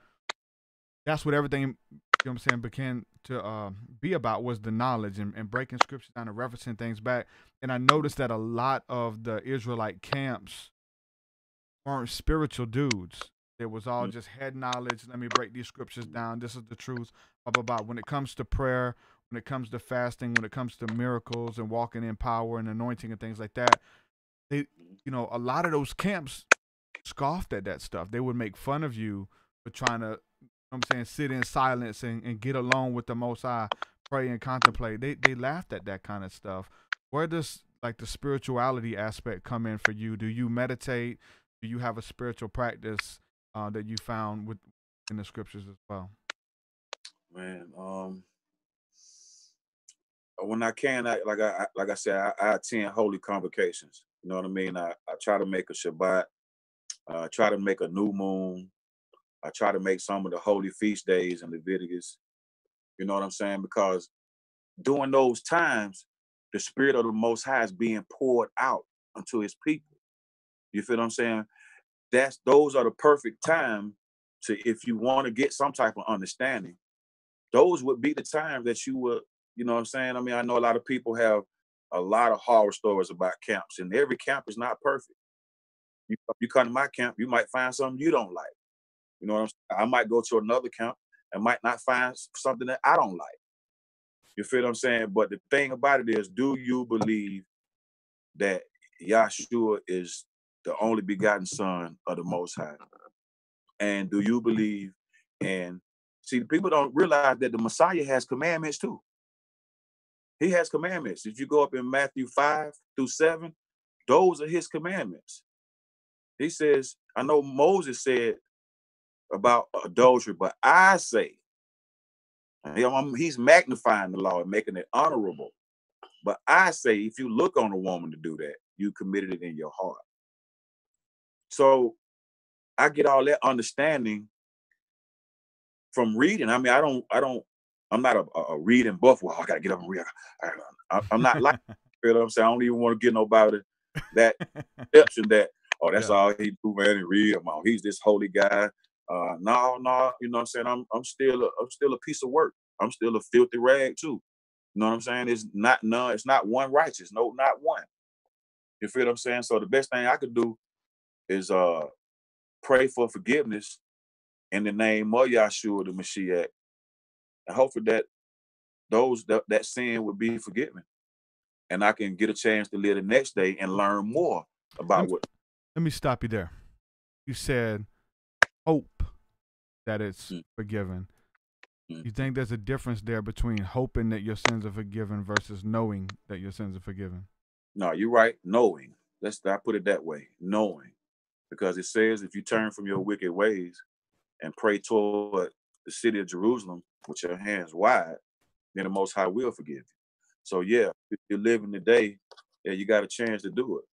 Speaker 2: that's what everything, you know what I'm saying, began to be about, was the knowledge and breaking scriptures down and referencing things back. And I noticed that a lot of the Israelite camps weren't spiritual dudes. It was all just head knowledge. Let me break these scriptures down. This is the truth. Blah, blah, blah. When it comes to prayer, when it comes to fasting, when it comes to miracles and walking in power and anointing and things like that, they, you know, a lot of those camps scoffed at that stuff. They would make fun of you for trying to, you know what I'm saying, sit in silence and get alone with the Most High, pray and contemplate. They laughed at that kind of stuff. Where does like the spirituality aspect come in for you? Do you meditate? Do you have a spiritual practice that you found in the scriptures as well?
Speaker 1: Man, when I can, like I said, I attend holy convocations. You know what I mean? I try to make a Shabbat. I try to make a new moon. I try to make some of the holy feast days in Leviticus. You know what I'm saying? Because during those times, the Spirit of the Most High is being poured out unto His people. You feel what I'm saying? Those are the perfect time to, if you want to get some type of understanding, those would be the times that you would, you know what I'm saying? I mean, I know a lot of people have a lot of horror stories about camps, and every camp is not perfect. You come to my camp, you might find something you don't like. You know what I'm saying? I might go to another camp and might not find something that I don't like. You feel what I'm saying? But the thing about it is, do you believe that Yahshua is the only begotten Son of the Most High? And do you believe see, people don't realize that the Messiah has commandments too. He has commandments. If you go up in Matthew 5-7, those are his commandments. He says, I know Moses said about adultery, but I say, he's magnifying the law and making it honorable. But I say, if you look on a woman to do that, you committed it in your heart. So I get all that understanding from reading. I mean, I'm not a reading buff. Well, I gotta get up and read. I'm not like, you know what I'm saying? I don't even want to get nobody that perception that, oh, that's all he do, man, and read him out. He's this holy guy. No, you know what I'm saying? I'm still a piece of work. I'm still a filthy rag too. You know what I'm saying? It's not one righteous. No, not one. You feel what I'm saying? So the best thing I could do is pray for forgiveness in the name of Yahshua the Mashiach, and hopefully that sin would be forgiven, and I can get a chance to live the next day and learn more about
Speaker 2: Let me stop you there. You said hope that it's forgiven. You think there's a difference there between hoping that your sins are forgiven versus knowing that your sins are forgiven?
Speaker 1: No, you're right. Knowing. I put it that way. Knowing. Because it says if you turn from your wicked ways and pray toward the city of Jerusalem with your hands wide, then the Most High will forgive you. So yeah, if you're living today, yeah, you got a chance to do it.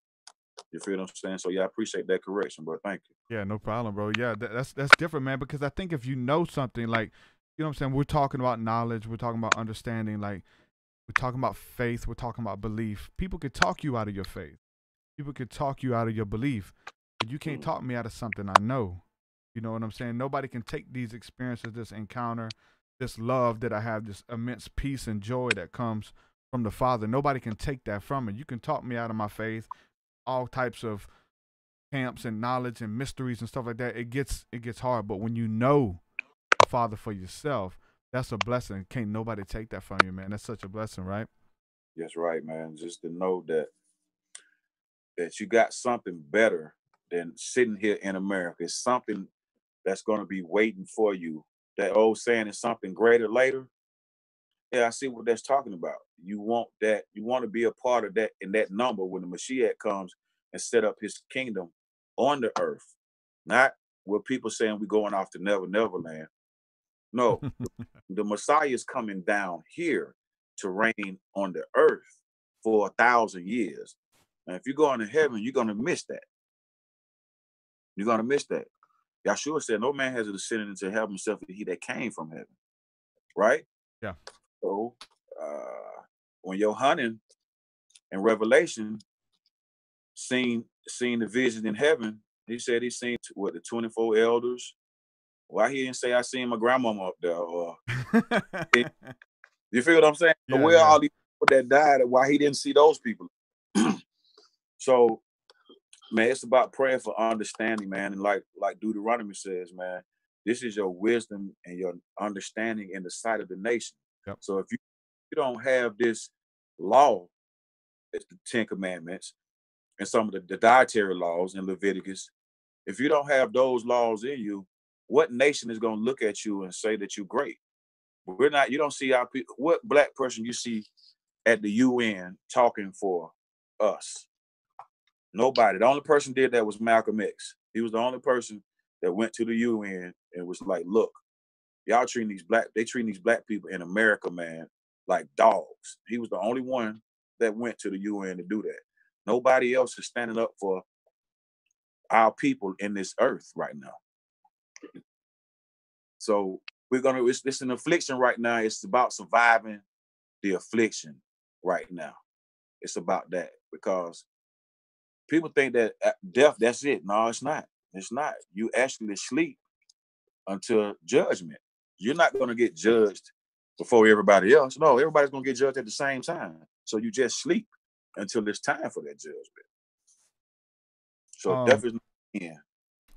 Speaker 1: You feel what I'm saying? So yeah, I appreciate that correction, bro. Thank you.
Speaker 2: Yeah, no problem, bro. Yeah, that's different, man, because I think if you know something, like, you know what I'm saying, we're talking about knowledge, we're talking about understanding, like, we're talking about faith, we're talking about belief. People could talk you out of your faith. People could talk you out of your belief, but you can't talk me out of something I know. You know what I'm saying? Nobody can take these experiences, this encounter, this love that I have, this immense peace and joy that comes from the Father. Nobody can take that from me. You can talk me out of my faith, all types of camps and knowledge and mysteries and stuff like that. It gets hard, but when you know the Father for yourself, that's a blessing. Can't nobody take that from you, man. That's such a blessing, right?
Speaker 1: That's right, man. Just to know that you got something better than sitting here in America. It's something that's going to be waiting for you. That old saying is something greater later. Yeah, I see what that's talking about. You want that. You want to be a part of that in that number when the Mashiach comes and set up his kingdom on the earth. Not what people saying we going off to Neverland. No, the Messiah is coming down here to reign on the earth for 1,000 years. And if you go into heaven, you're going to miss that. You're going to miss that. Yahshua said, no man has descended into heaven except he that came from heaven. Right?
Speaker 2: Yeah.
Speaker 1: So when Yohanan in Revelation seen the vision in heaven, he said he seen the 24 elders. Why he didn't say I seen my grandmama up there? Or you feel what I'm saying?
Speaker 2: Yeah,
Speaker 1: Where all these people that died, why he didn't see those people? So, man, it's about praying for understanding, man. And like Deuteronomy says, man, this is your wisdom and your understanding in the sight of the nation.
Speaker 2: Yep.
Speaker 1: So if you don't have this law, it's the 10 Commandments and some of the dietary laws in Leviticus, if you don't have those laws in you, what nation is going to look at you and say that you're great? We're not. You don't see our people. What black person you see at the UN talking for us? Nobody. The only person did that was Malcolm X. He was the only person that went to the UN and was like, "Look, y'all treating these black people in America, man, like dogs." He was the only one that went to the UN to do that. Nobody else is standing up for our people in this earth right now. So it's an affliction right now. It's about surviving the affliction right now. It's about that, because people think that death, that's it. No, it's not. It's not. You actually sleep until judgment. You're not going to get judged before everybody else. No, everybody's going to get judged at the same time. So you just sleep until it's time for that judgment. So death is not the end.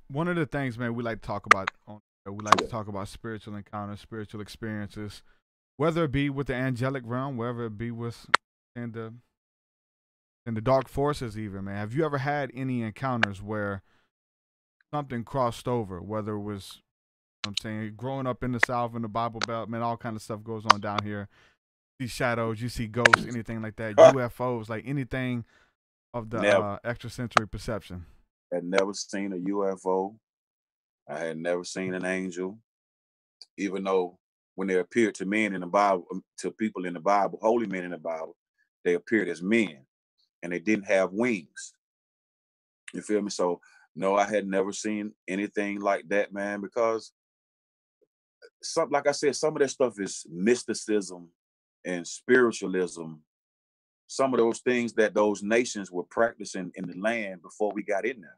Speaker 2: One of the things, man, we like to talk about to talk about spiritual encounters, spiritual experiences, whether it be with the angelic realm, whether it be with in the dark forces even, man. Have you ever had any encounters where something crossed over, whether it was, I'm saying, growing up in the South, in the Bible Belt, man, all kind of stuff goes on down here. You see shadows, you see ghosts, anything like that, UFOs, like anything of the extrasensory perception?
Speaker 1: I had never seen a UFO. I had never seen an angel, even though when they appeared to men in the Bible, to people in the Bible, holy men in the Bible, they appeared as men and they didn't have wings. You feel me? So, no, I had never seen anything like that, man, because like I said, some of that stuff is mysticism and spiritualism. Some of those things that those nations were practicing in the land before we got in there.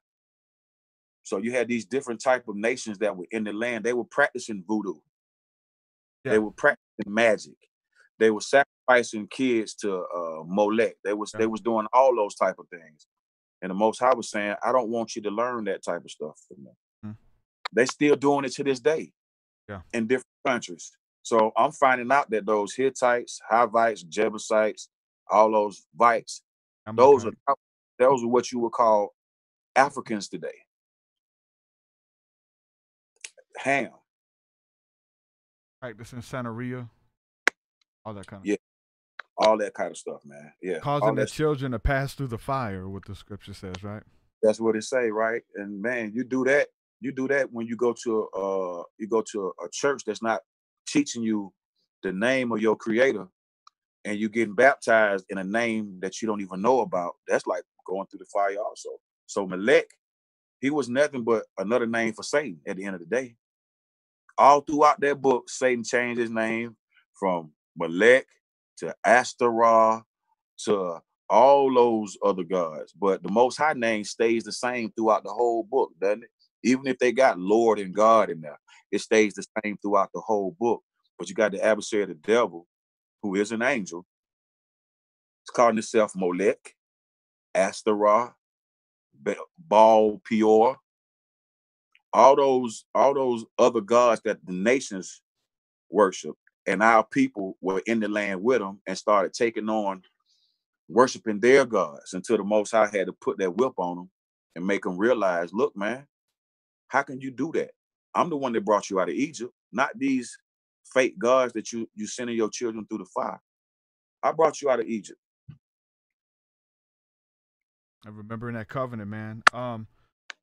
Speaker 1: So you had these different type of nations that were in the land. They were practicing voodoo. Yeah. They were practicing magic. They were sacrificing kids to Molech. They was doing all those type of things. And the Most High was saying, I don't want you to learn that type of stuff from them. They still doing it to this day in different countries. So I'm finding out that those Hittites, Hivites, Jebusites, all those Vites, those are what you would call Africans today. Ham.
Speaker 2: Practicing Santeria, all that kind of
Speaker 1: all that kind of stuff, man. Yeah.
Speaker 2: Causing the children to pass through the fire, what the scripture says, right?
Speaker 1: That's what it say, right? And man, you do that when you go to a church that's not teaching you the name of your creator, and you getting baptized in a name that you don't even know about. That's like going through the fire also. So Molech, he was nothing but another name for Satan at the end of the day. All throughout that book, Satan changed his name from Molech to Ashtaroth to all those other gods. But the Most High name stays the same throughout the whole book, doesn't it? Even if they got Lord and God in there, it stays the same throughout the whole book. But you got the adversary of the devil, who is an angel. It's calling himself Molech, Ashtaroth, Baal Peor. All those other gods that the nations worship, and our people were in the land with them and started taking on worshiping their gods until the Most High had to put that whip on them and make them realize, look, man, how can you do that? I'm the one that brought you out of Egypt, not these fake gods that you sending your children through the fire. I brought you out of Egypt.
Speaker 2: And remembering that covenant, man.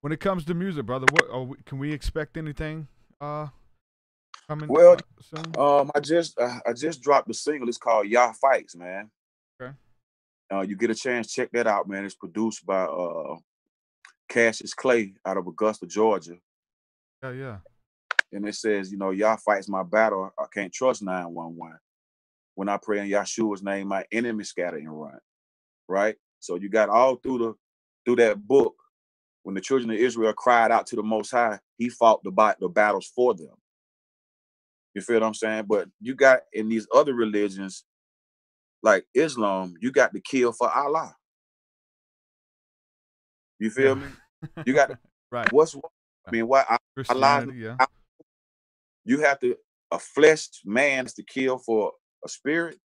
Speaker 2: When it comes to music, brother, what can we expect anything coming
Speaker 1: Well,
Speaker 2: soon?
Speaker 1: I just dropped the single. It's called Y'all Fights, man.
Speaker 2: Okay.
Speaker 1: You get a chance, check that out, man. It's produced by Cassius Clay out of Augusta, Georgia.
Speaker 2: Yeah.
Speaker 1: And it says, y'all fights my battle. I can't trust 911. When I pray in Yahshua's name, my enemies scatter and run. Right? So you got all through that book, when the children of Israel cried out to the Most High, he fought the battles for them. You feel what I'm saying? But you got in these other religions, like Islam, you got to kill for Allah. You feel me? You got to,
Speaker 2: right.
Speaker 1: Why
Speaker 2: Christianity,
Speaker 1: Allah, you have to, a flesh man has to kill for a spirit.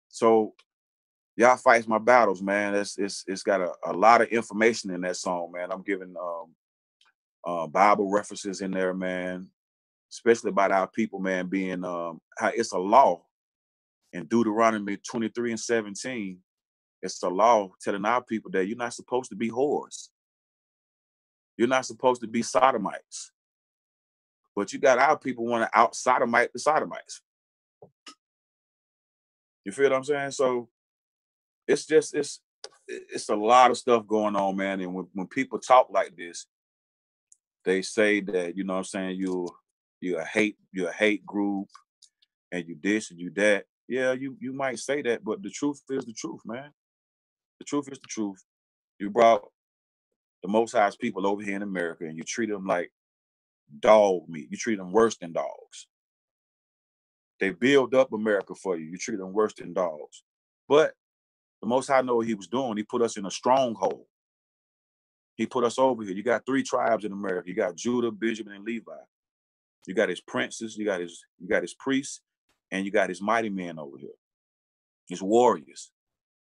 Speaker 1: So y'all fights my battles, man. It's got a lot of information in that song, man. I'm giving Bible references in there, man, especially about our people, man, being how it's a law in Deuteronomy 23:17. It's a law telling our people that you're not supposed to be whores. You're not supposed to be sodomites. But you got our people want to out-sodomite the sodomites. You feel what I'm saying? So it's a lot of stuff going on, man. And when people talk like this, they say that, you know what I'm saying, you're a hate group and you this and you that. Yeah, you might say that, but the truth is the truth, man. The truth is the truth. You brought the Most High's people over here in America and you treat them like dog meat. You treat them worse than dogs. They build up America for you. You treat them worse than dogs. But the Most High know what he was doing. He put us in a stronghold. He put us over here. You got 3 tribes in America. You got Judah, Benjamin, and Levi. You got his princes, you got his priests, and you got his mighty men over here, his warriors.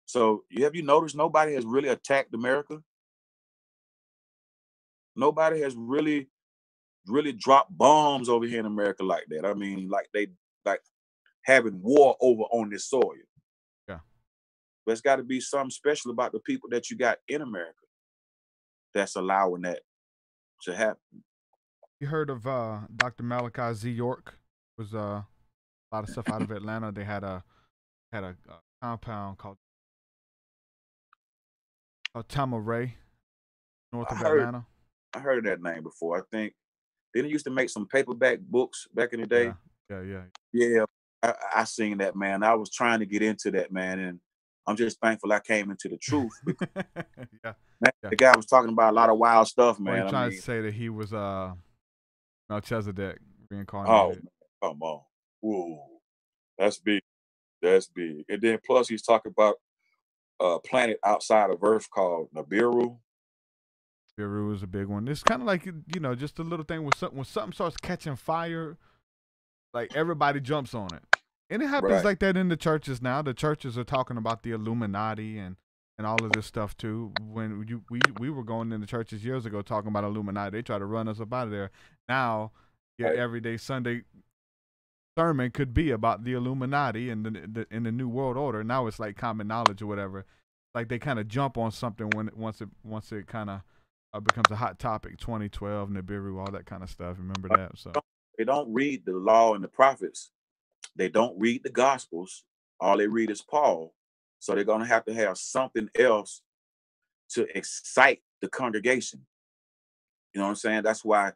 Speaker 1: So have you noticed nobody has really attacked America? Nobody has really dropped bombs over here in America like that. I mean, like they having war over on this soil.
Speaker 2: Yeah.
Speaker 1: But it's got to be something special about the people that you got in America that's allowing that to happen.
Speaker 2: You heard of Dr. Malachi Z. York? Was a lot of stuff out of Atlanta. They had a compound called Tamaray, north of Atlanta.
Speaker 1: I heard that name before. I think they used to make some paperback books back in the day. Yeah. I seen that, man. I was trying to get into that, man, and I'm just thankful I came into the truth. The guy was talking about a lot of wild stuff, man.
Speaker 2: Well, you're trying to say that he was Melchizedek
Speaker 1: Oh,
Speaker 2: reincarnated.
Speaker 1: come on. Whoa. That's big. That's big. And then plus he's talking about a planet outside of Earth called Nibiru.
Speaker 2: Nibiru is a big one. It's kind of like, just a little thing when something starts catching fire, like everybody jumps on it. And it happens like that in the churches now. The churches are talking about the Illuminati and all of this stuff too. When we were going in the churches years ago talking about Illuminati, they try to run us up out of there. Now, your everyday Sunday sermon could be about the Illuminati and the New World Order. Now it's like common knowledge or whatever. Like they kind of jump on something once it kind of becomes a hot topic. 2012, Nibiru, all that kind of stuff. Remember that? So
Speaker 1: they don't read the law and the prophets. They don't read the Gospels. All they read is Paul. So they're going to have something else to excite the congregation. You know what I'm saying? That's why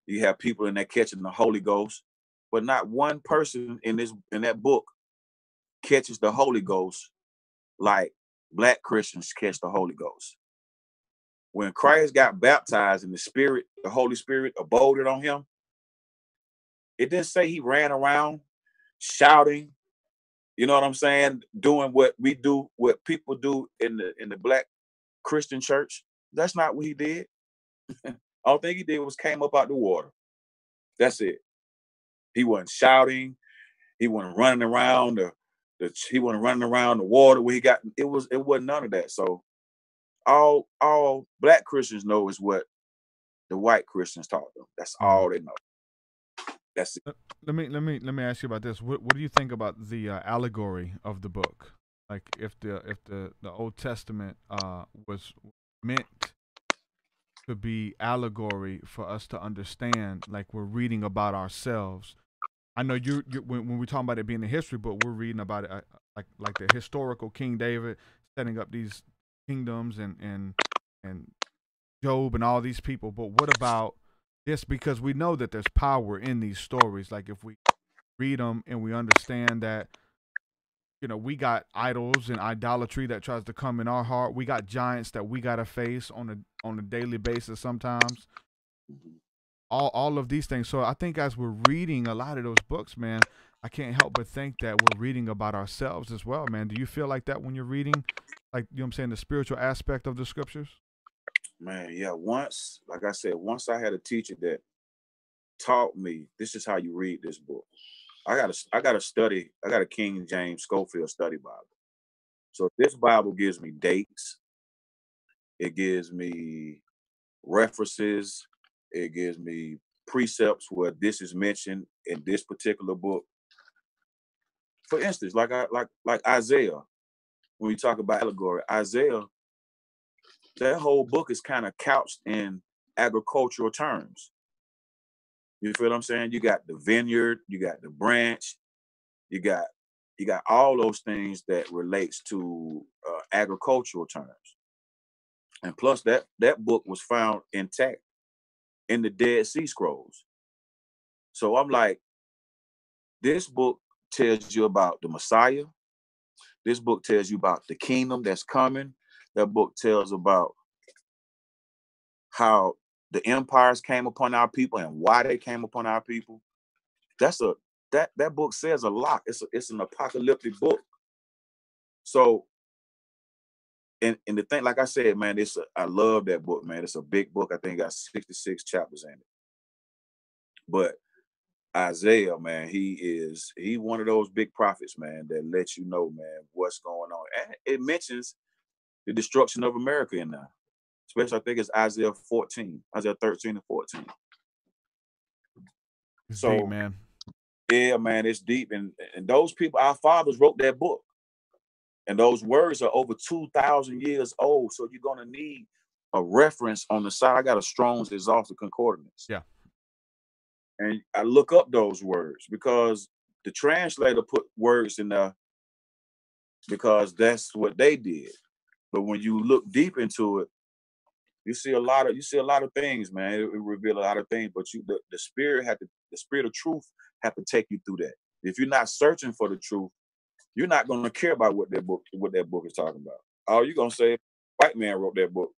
Speaker 1: you have people in there catching the Holy Ghost, but not one person in that book catches the Holy Ghost like Black Christians catch the Holy Ghost. When Christ got baptized and the Holy Spirit aboded on him, it didn't say he ran around shouting, you know what I'm saying, doing what we do, what people do in the Black Christian church. That's not what he did. All thing he did was came up out the water. That's it. He wasn't shouting. He wasn't running around he wasn't running around the water where it wasn't none of that. So all Black Christians know is what the white Christians taught them. That's all they know. That's it.
Speaker 2: Let me ask you about this. What do you think about the allegory of the book? Like if the Old Testament was meant to be allegory for us to understand, like we're reading about ourselves. I know you when we're talking about it being a history book, we're reading about it like the historical King David setting up these kingdoms and Job and all these people. But what about this? Because we know that there's power in these stories. Like if we read them and we understand that, we got idols and idolatry that tries to come in our heart. We got giants that we got to face on a daily basis sometimes. All of these things. So I think as we're reading a lot of those books, man, I can't help but think that we're reading about ourselves as well, man. Do you feel like that when you're reading, like, you know what I'm saying, the spiritual aspect of the scriptures?
Speaker 1: Man, yeah. Once, like I said, once I had a teacher that taught me, this is how you read this book. I got a King James Schofield study Bible. So this Bible gives me dates. It gives me references. It gives me precepts where this is mentioned in this particular book. For instance, like Isaiah, when we talk about allegory, Isaiah, that whole book is kind of couched in agricultural terms. You feel what I'm saying? You got the vineyard, you got the branch, you got all those things that relates to agricultural terms. And plus that book was found intact in the Dead Sea Scrolls. So I'm like, this book tells you about the Messiah. This book tells you about the kingdom that's coming. That book tells about how the empires came upon our people and why they came upon our people. That book says a lot. It's an apocalyptic book. So, and the thing, like I said, man, I love that book, man. It's a big book. I think it got 66 chapters in it. But Isaiah, man, he one of those big prophets, man, that lets you know, man, what's going on. And it mentions the destruction of America in there. Especially, I think it's Isaiah 13 and 14.
Speaker 2: It's
Speaker 1: so
Speaker 2: deep, man.
Speaker 1: Yeah, man, it's deep. And those people, our fathers wrote that book. And those words are over 2,000 years old. So you're going to need a reference on the side. I got a Strong's Exhaustive Concordance.
Speaker 2: Yeah.
Speaker 1: And I look up those words because the translator put words in there because that's what they did. But when you look deep into it, you see a lot of things, man. It reveals a lot of things, but the spirit of truth have to take you through that. If you're not searching for the truth, you're not going to care about what that book is talking about. All you're going to say, white man wrote that book.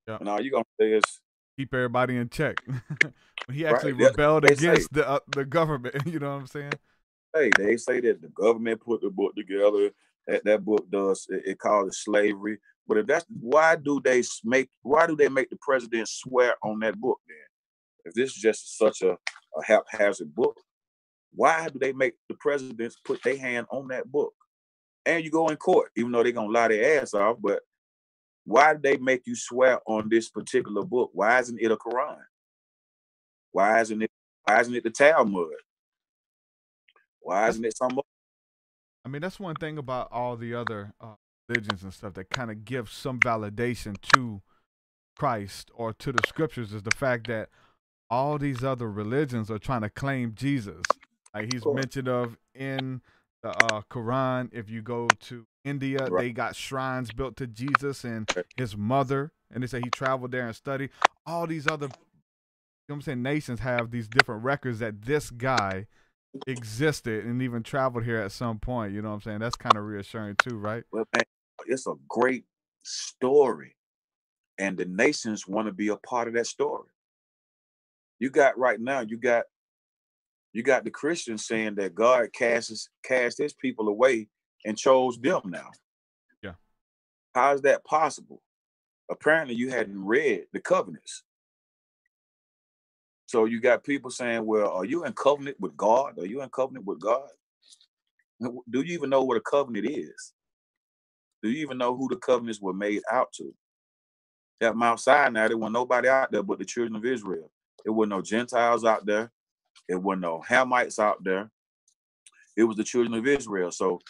Speaker 1: Yep. And all you're going to say is
Speaker 2: keep everybody in check. When he actually rebelled against the government, you know what I'm saying?
Speaker 1: Hey, they say that the government put the book together. That book does it calls it slavery. But if that's why do they make the president swear on that book then? If this is just such a haphazard book, why do they make the presidents put their hand on that book? And you go in court, even though they're gonna lie their ass off, but why do they make you swear on this particular book? Why isn't it a Quran? Why isn't it the Talmud? Why isn't it some?
Speaker 2: I mean, that's one thing about all the other religions and stuff that kind of gives some validation to Christ or to the scriptures is the fact that all these other religions are trying to claim Jesus. Like he's mentioned of in the Quran. If you go to India, they got shrines built to Jesus and his mother, and they say he traveled there and studied. All these other, nations have these different records that this guy existed and even traveled here at some point. You know what I'm saying? That's kind of reassuring too, right?
Speaker 1: Well, man, it's a great story, and the nations want to be a part of that story. You got the Christians saying that God cast his people away and chose them now.
Speaker 2: Yeah.
Speaker 1: How is that possible? Apparently you hadn't read the covenants. So you got people saying, well, are you in covenant with God? Are you in covenant with God? Do you even know what a covenant is? Do you even know who the covenants were made out to? At Mount Sinai, there wasn't nobody out there but the children of Israel. There were no Gentiles out there. There were no Hamites out there. It was the children of Israel. So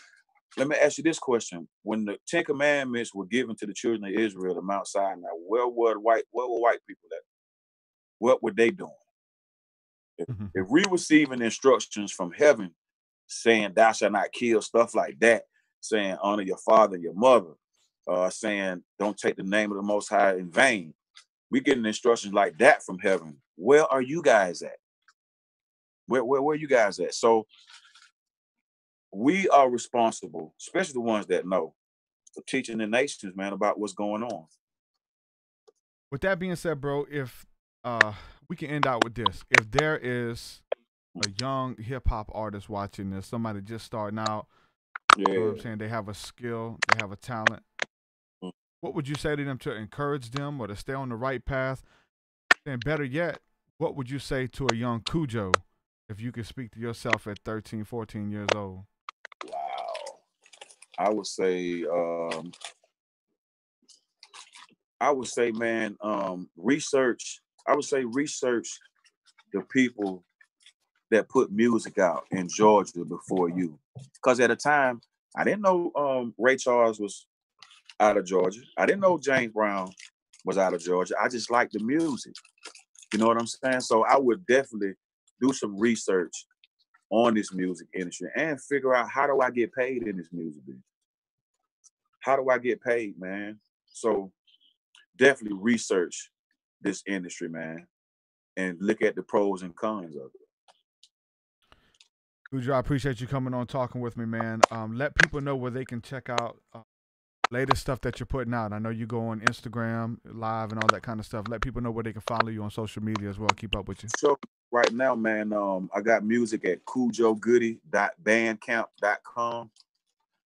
Speaker 1: let me ask you this question: when the Ten Commandments were given to the children of Israel at Mount Sinai, where were white people at? What were they doing? If we receiving instructions from heaven saying thou shalt not kill, stuff like that, saying honor your father and your mother, saying don't take the name of the Most High in vain, we getting instructions like that from heaven. Where are you guys at? Where are you guys at? So we are responsible, especially the ones that know, for teaching the nations, man, about what's going on.
Speaker 2: With that being said, bro, if we can end out with this. If there is a young hip-hop artist watching this, somebody just starting out, you know what I'm saying, they have a skill, they have a talent, what would you say to them to encourage them or to stay on the right path? And better yet, what would you say to a young Khujo if you could speak to yourself at 13, 14 years old?
Speaker 1: Wow. I would say, man, research the people that put music out in Georgia before you. Because at the time, I didn't know Ray Charles was out of Georgia. I didn't know James Brown was out of Georgia. I just liked the music. You know what I'm saying? So I would definitely do some research on this music industry and figure out, how do I get paid in this music business? How do I get paid, man? So definitely research this industry, man, and look at the pros and cons of it.
Speaker 2: Khujo, I appreciate you coming on, talking with me, man. Let people know where they can check out latest stuff that you're putting out. I know you go on Instagram live and all that kind of stuff. Let people know where they can follow you on social media as well. Keep up with you.
Speaker 1: So right now, man, I got music at khujogoodie.bandcamp.com.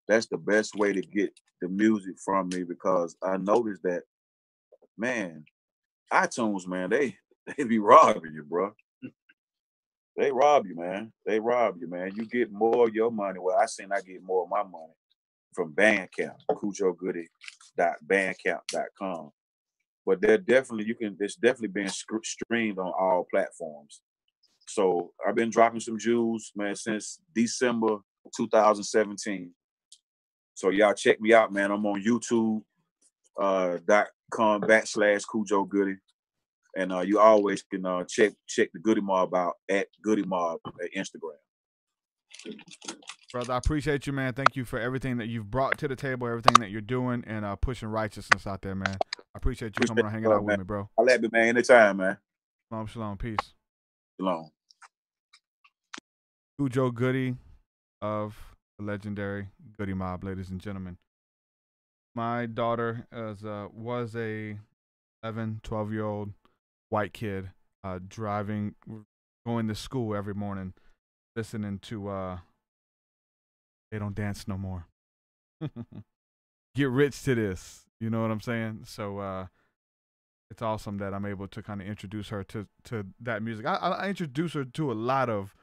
Speaker 1: That's the best way to get the music from me, because I noticed that, man, iTunes, man, they be robbing you, bro. They rob you, man. They rob you, man. You get more of your money. Well, I get more of my money from Bandcamp, khujogoodie.bandcamp.com. But it's definitely being streamed on all platforms. So I've been dropping some jewels, man, since December 2017. So y'all check me out, man. I'm on YouTube.com/Khujo Goodie. And you always can check the Goodie Mob out at Goodie Mob at Instagram.
Speaker 2: Brother, I appreciate you, man. Thank you for everything that you've brought to the table, everything that you're doing, and pushing righteousness out there, man. I appreciate you coming on, hanging out with me, bro.
Speaker 1: I'll let me, man, anytime, man.
Speaker 2: Shalom, shalom, peace.
Speaker 1: Shalom.
Speaker 2: Khujo Goodie of the legendary Goodie Mob, ladies and gentlemen. My daughter was a 11, 12-year-old white kid going to school every morning, listening to They Don't Dance No More. Get rich to this. You know what I'm saying? So it's awesome that I'm able to kind of introduce her to that music. I introduce her to a lot of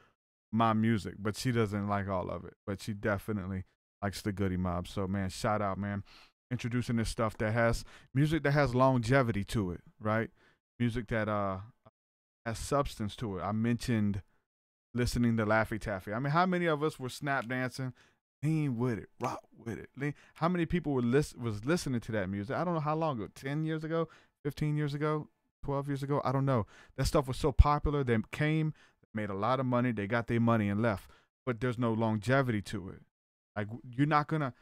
Speaker 2: my music, but she doesn't like all of it. But she definitely likes the Goodie Mob. So, man, shout out, man. Introducing this stuff that has music that has longevity to it, right? Music that has substance to it. I mentioned listening to Laffy Taffy. I mean, how many of us were snap dancing, lean with it, rock with it? How many people was listening to that music? I don't know how long ago, 10 years ago, 15 years ago, 12 years ago? I don't know. That stuff was so popular. They came, made a lot of money, they got their money and left. But there's no longevity to it. Like, you're not gonna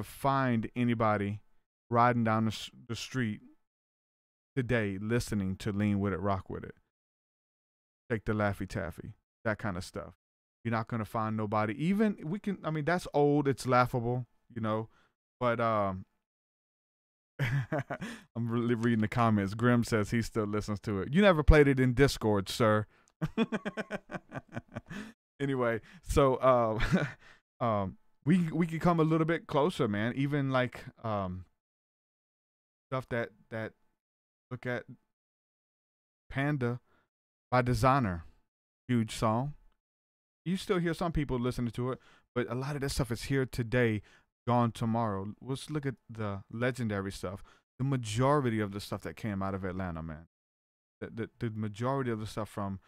Speaker 2: find anybody riding down the street today listening to Lean With It, Rock With It, Take the Laffy Taffy, that kind of stuff. You're not gonna find nobody. Even that's old, it's laughable, you know. But I'm really reading the comments. Grim says he still listens to it. You never played it in Discord, sir. Anyway, so we could come a little bit closer, man. Even like stuff that look at Panda by Designer, huge song. You still hear some people listening to it, but a lot of that stuff is here today, gone tomorrow. Let's look at the legendary stuff. The majority of the stuff that came out of Atlanta, man. The majority of the stuff from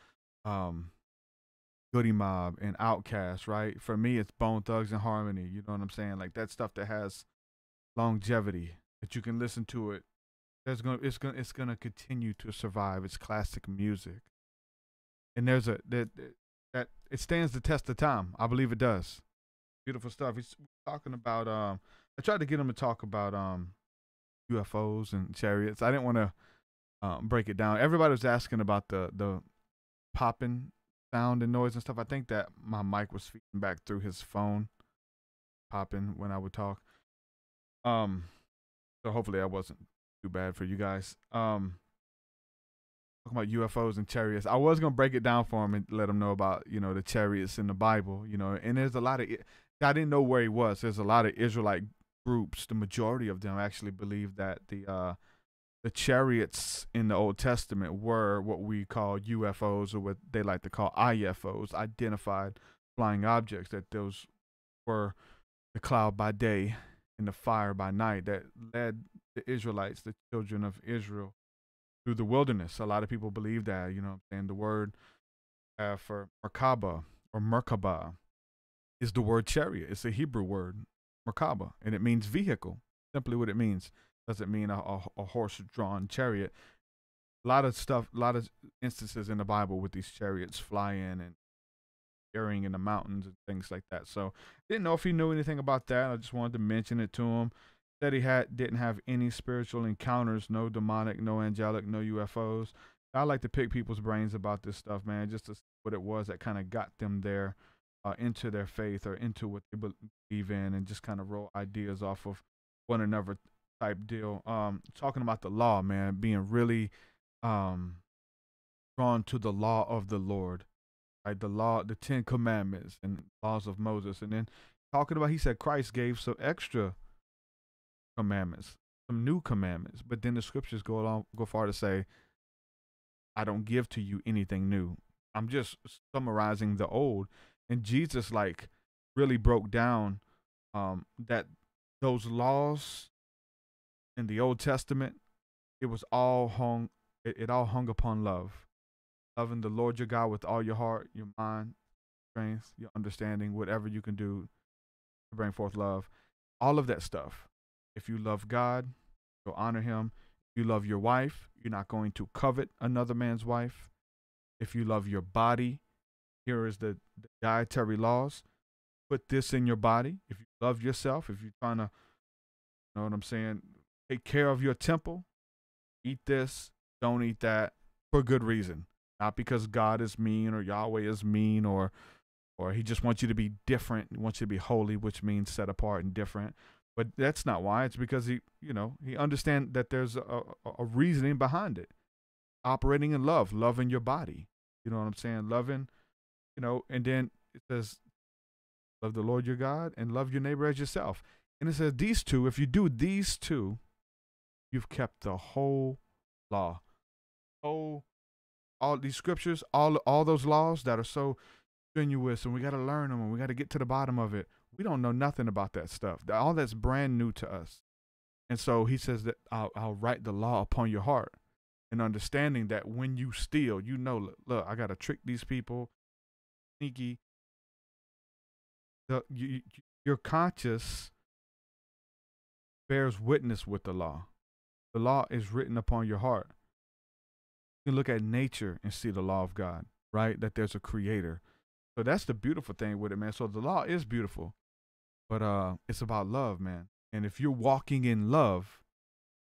Speaker 2: Goodie Mob and Outkast, right? For me, it's Bone Thugs and Harmony. You know what I'm saying? Like that stuff that has longevity, that you can listen to it. It's gonna continue to survive. It's classic music, and there's that it stands the test of time. I believe it does. Beautiful stuff. He's talking about I tried to get him to talk about UFOs and chariots. I didn't want to break it down. Everybody was asking about the popping sound and noise and stuff. I think that my mic was feeding back through his phone, popping when I would talk. So hopefully that wasn't too bad for you guys. Talking about UFOs and chariots. I was gonna break it down for him and let him know about, you know, the chariots in the Bible, you know, and there's a lot of, I didn't know where he was. There's a lot of Israelite groups. The majority of them actually believe that the chariots in the Old Testament were what we call UFOs, or what they like to call IFOs, identified flying objects, that those were the cloud by day and the fire by night that led the Israelites, the children of Israel, through the wilderness. A lot of people believe that, you know what I'm saying? The word for Merkaba or Merkaba is the word chariot. It's a Hebrew word, Merkaba, and it means vehicle. Simply what it means. Doesn't mean a horse-drawn chariot. A lot of stuff, a lot of instances in the Bible with these chariots flying and carrying in the mountains and things like that. So didn't know if he knew anything about that. I just wanted to mention it to him. Said he didn't have any spiritual encounters, no demonic, no angelic, no UFOs. I like to pick people's brains about this stuff, man, just to see what it was that kind of got them there, into their faith or into what they believe in, and just kind of roll ideas off of one another type deal. Talking about the law, man, being really drawn to the law of the Lord, right? The law, the 10 commandments and laws of Moses. And then talking about, he said Christ gave some extra commandments, some new commandments, but then the scriptures go far to say, I don't give to you anything new. I'm just summarizing the old. And Jesus like really broke down that those laws in the Old Testament, it was all hung, it all hung upon love. Loving the Lord your God with all your heart, your mind, strength, your understanding, whatever you can do to bring forth love. All of that stuff. If you love God, you'll honor him. If you love your wife, you're not going to covet another man's wife. If you love your body, here is the dietary laws. Put this in your body. If you love yourself, if you're trying to, you know what I'm saying, take care of your temple, eat this, don't eat that, for good reason. Not because God is mean or Yahweh is mean, or he just wants you to be different. He wants you to be holy, which means set apart and different. But that's not why. It's because he understands that there's a reasoning behind it. Operating in love, loving your body. You know what I'm saying? Loving, and then it says, love the Lord your God and love your neighbor as yourself. And it says these two, if you do these two, you've kept the whole law. All these scriptures, all those laws that are so strenuous, and we got to learn them and we got to get to the bottom of it. We don't know nothing about that stuff. All that's brand new to us. And so he says that I'll write the law upon your heart, and understanding that when you steal, look, I got to trick these people, sneaky. Your conscience bears witness with the law. The law is written upon your heart. You can look at nature and see the law of God, right? That there's a creator. So that's the beautiful thing with it, man. So the law is beautiful, but it's about love, man. And if you're walking in love,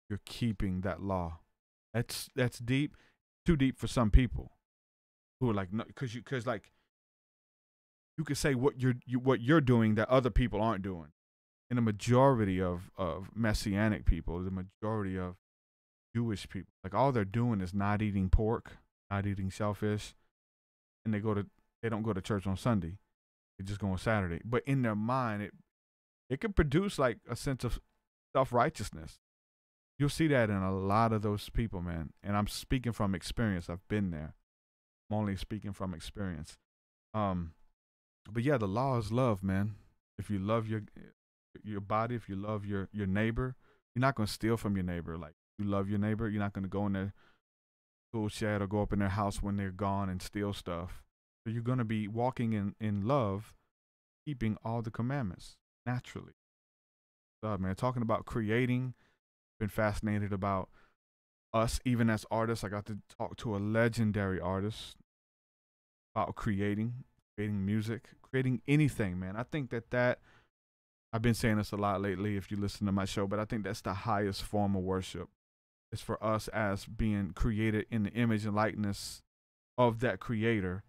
Speaker 2: you're keeping that law. That's deep, too deep for some people who are like, no, because you could say what you're doing that other people aren't doing. And the majority of Messianic people, the majority of Jewish people, like all they're doing is not eating pork, not eating shellfish, and they don't go to church on Sunday. They just go on Saturday. But in their mind, it could produce like a sense of self-righteousness. You'll see that in a lot of those people, man. And I'm speaking from experience. I've been there. I'm only speaking from experience. But yeah, the law is love, man. If you love your body, if you love your neighbor, you're not going to steal from your neighbor. Like, you love your neighbor, you're not going to go in their tool shed or go up in their house when they're gone and steal stuff. So you're going to be walking in love, keeping all the commandments naturally. Man, talking about creating, been fascinated about us, even as artists. I got to talk to a legendary artist about creating music, creating anything, man. I think that I've been saying this a lot lately if you listen to my show, but I think that's the highest form of worship. It's for us as being created in the image and likeness of that creator,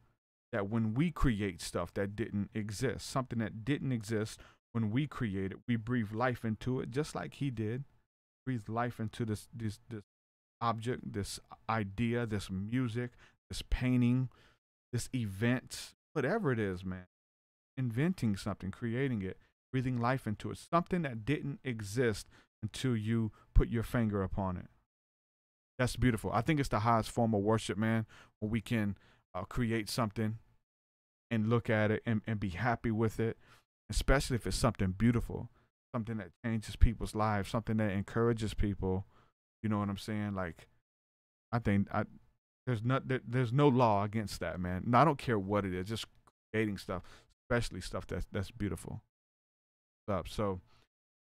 Speaker 2: that when we create stuff that didn't exist, something that didn't exist, when we create it, we breathe life into it, just like he did. Breathe life into this object, this idea, this music, this painting, this event, whatever it is, man. Inventing something, creating it, breathing life into it, something that didn't exist until you put your finger upon it. That's beautiful. I think it's the highest form of worship, man, when we can create something and look at it and be happy with it, especially if it's something beautiful, something that changes people's lives, something that encourages people. You know what I'm saying? Like, I think there's no law against that, man. No, I don't care what it is, just creating stuff, especially stuff that's beautiful. So,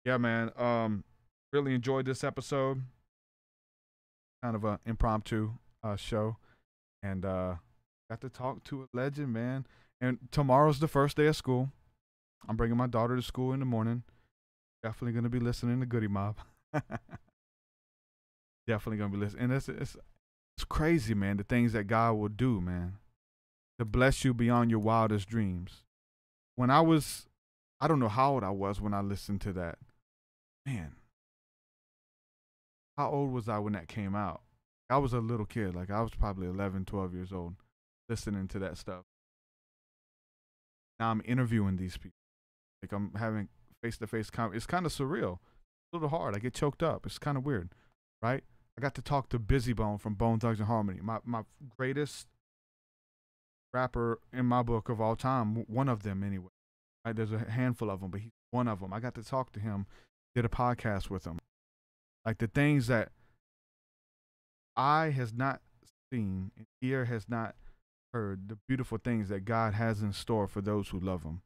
Speaker 2: yeah, man. Really enjoyed this episode. Kind of an impromptu show, and got to talk to a legend, man. And tomorrow's the first day of school. I'm bringing my daughter to school in the morning. Definitely going to be listening to Goodie Mob. Definitely going to be listening. And it's crazy, man, the things that God will do, man, to bless you beyond your wildest dreams. When I don't know how old I was when I listened to that. Man, how old was I when that came out? I was a little kid. Like, I was probably 11, 12 years old listening to that stuff. Now I'm interviewing these people. Like, I'm having face-to-face conversation. It's kind of surreal. It's a little hard. I get choked up. It's kind of weird, right? I got to talk to Busy Bone from Bone Thugs and Harmony, my greatest rapper in my book of all time, one of them anyway. Right? There's a handful of them, but he's one of them. I got to talk to him, did a podcast with him. Like, the things that eye has not seen and ear has not heard, the beautiful things that God has in store for those who love him.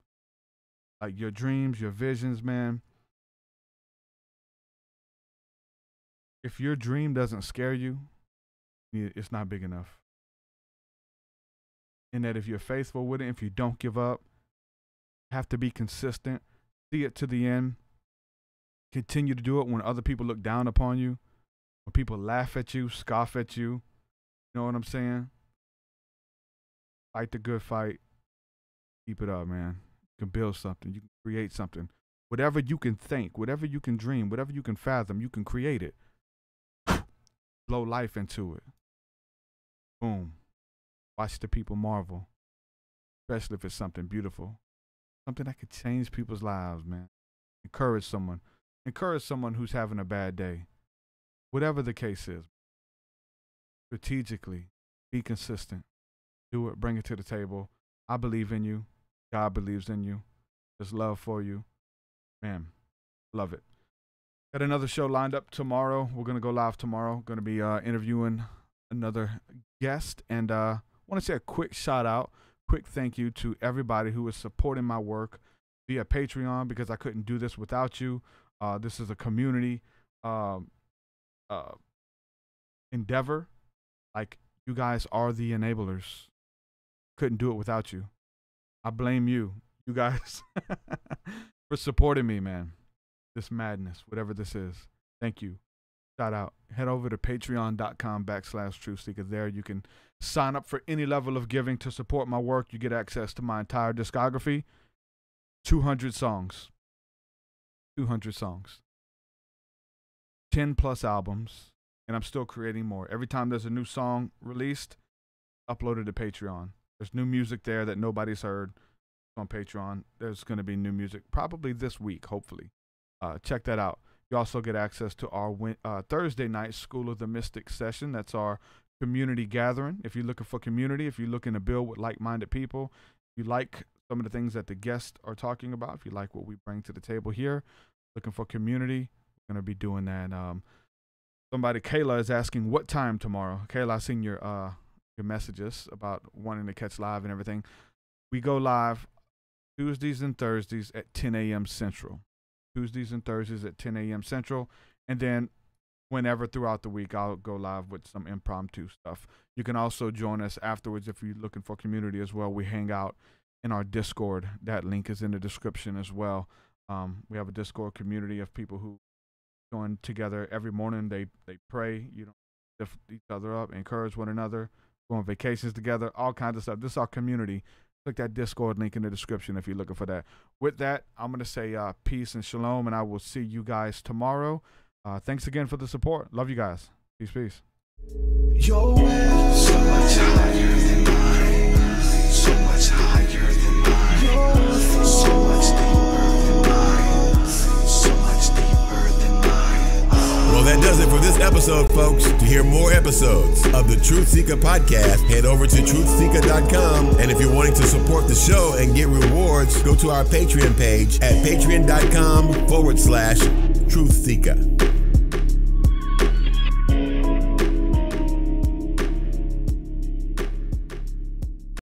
Speaker 2: Like, your dreams, your visions, man. If your dream doesn't scare you, it's not big enough. And that if you're faithful with it, if you don't give up, have to be consistent, see it to the end, continue to do it when other people look down upon you, when people laugh at you, scoff at you. You know what I'm saying? Fight the good fight. Keep it up, man. You can build something. You can create something. Whatever you can think, whatever you can dream, whatever you can fathom, you can create it. Blow life into it. Boom. Watch the people marvel. Especially if it's something beautiful. Something that could change people's lives, man. Encourage someone. Encourage someone who's having a bad day. Whatever the case is. Strategically. Be consistent. Do it. Bring it to the table. I believe in you. God believes in you. There's love for you. Man, love it. Got another show lined up tomorrow. We're going to go live tomorrow. Going to be interviewing another guest. And I want to say a quick shout out, quick thank you to everybody who is supporting my work via Patreon, because I couldn't do this without you. This is a community endeavor. Like, you guys are the enablers. Couldn't do it without you. I blame you guys, for supporting me, man. This madness, whatever this is. Thank you. Shout out. Head over to patreon.com/TruthSeekah. There you can sign up for any level of giving to support my work. You get access to my entire discography. 200 songs. 200 songs. 10 plus albums. And I'm still creating more. Every time there's a new song released, uploaded to Patreon. There's new music there that nobody's heard on Patreon. There's going to be new music probably this week, hopefully. Check that out. You also get access to our Thursday night School of the Mystic session. That's our community gathering. If you're looking for community, if you're looking to build with like-minded people, if you like some of the things that the guests are talking about, if you like what we bring to the table here, looking for community, we're going to be doing that. Somebody, Kayla, is asking what time tomorrow. Kayla, I seen your messages about wanting to catch live and everything. We go live Tuesdays and Thursdays at 10 a.m. Central. Tuesdays and Thursdays at 10 a.m. Central. And then whenever throughout the week, I'll go live with some impromptu stuff. You can also join us afterwards if you're looking for community as well. We hang out in our Discord. That link is in the description as well. We have a Discord community of people who join together every morning. They pray, lift each other up, encourage one another, go on vacations together, all kinds of stuff. This is our community. Click that Discord link in the description if you're looking for that. With that, I'm going to say peace and shalom, and I will see you guys tomorrow. Thanks again for the support. Love you guys. Peace, peace.
Speaker 4: Your way so much higher than mine, so much higher than mine, so much deeper than mine, so much deeper than mine.
Speaker 5: Well, that does it for this episode, folks. To hear more episodes of the TruthSeekah podcast, head over to TruthSeekah.com. And if you're wanting to support the show and get rewards, go to our Patreon page at patreon.com/TruthSeekah.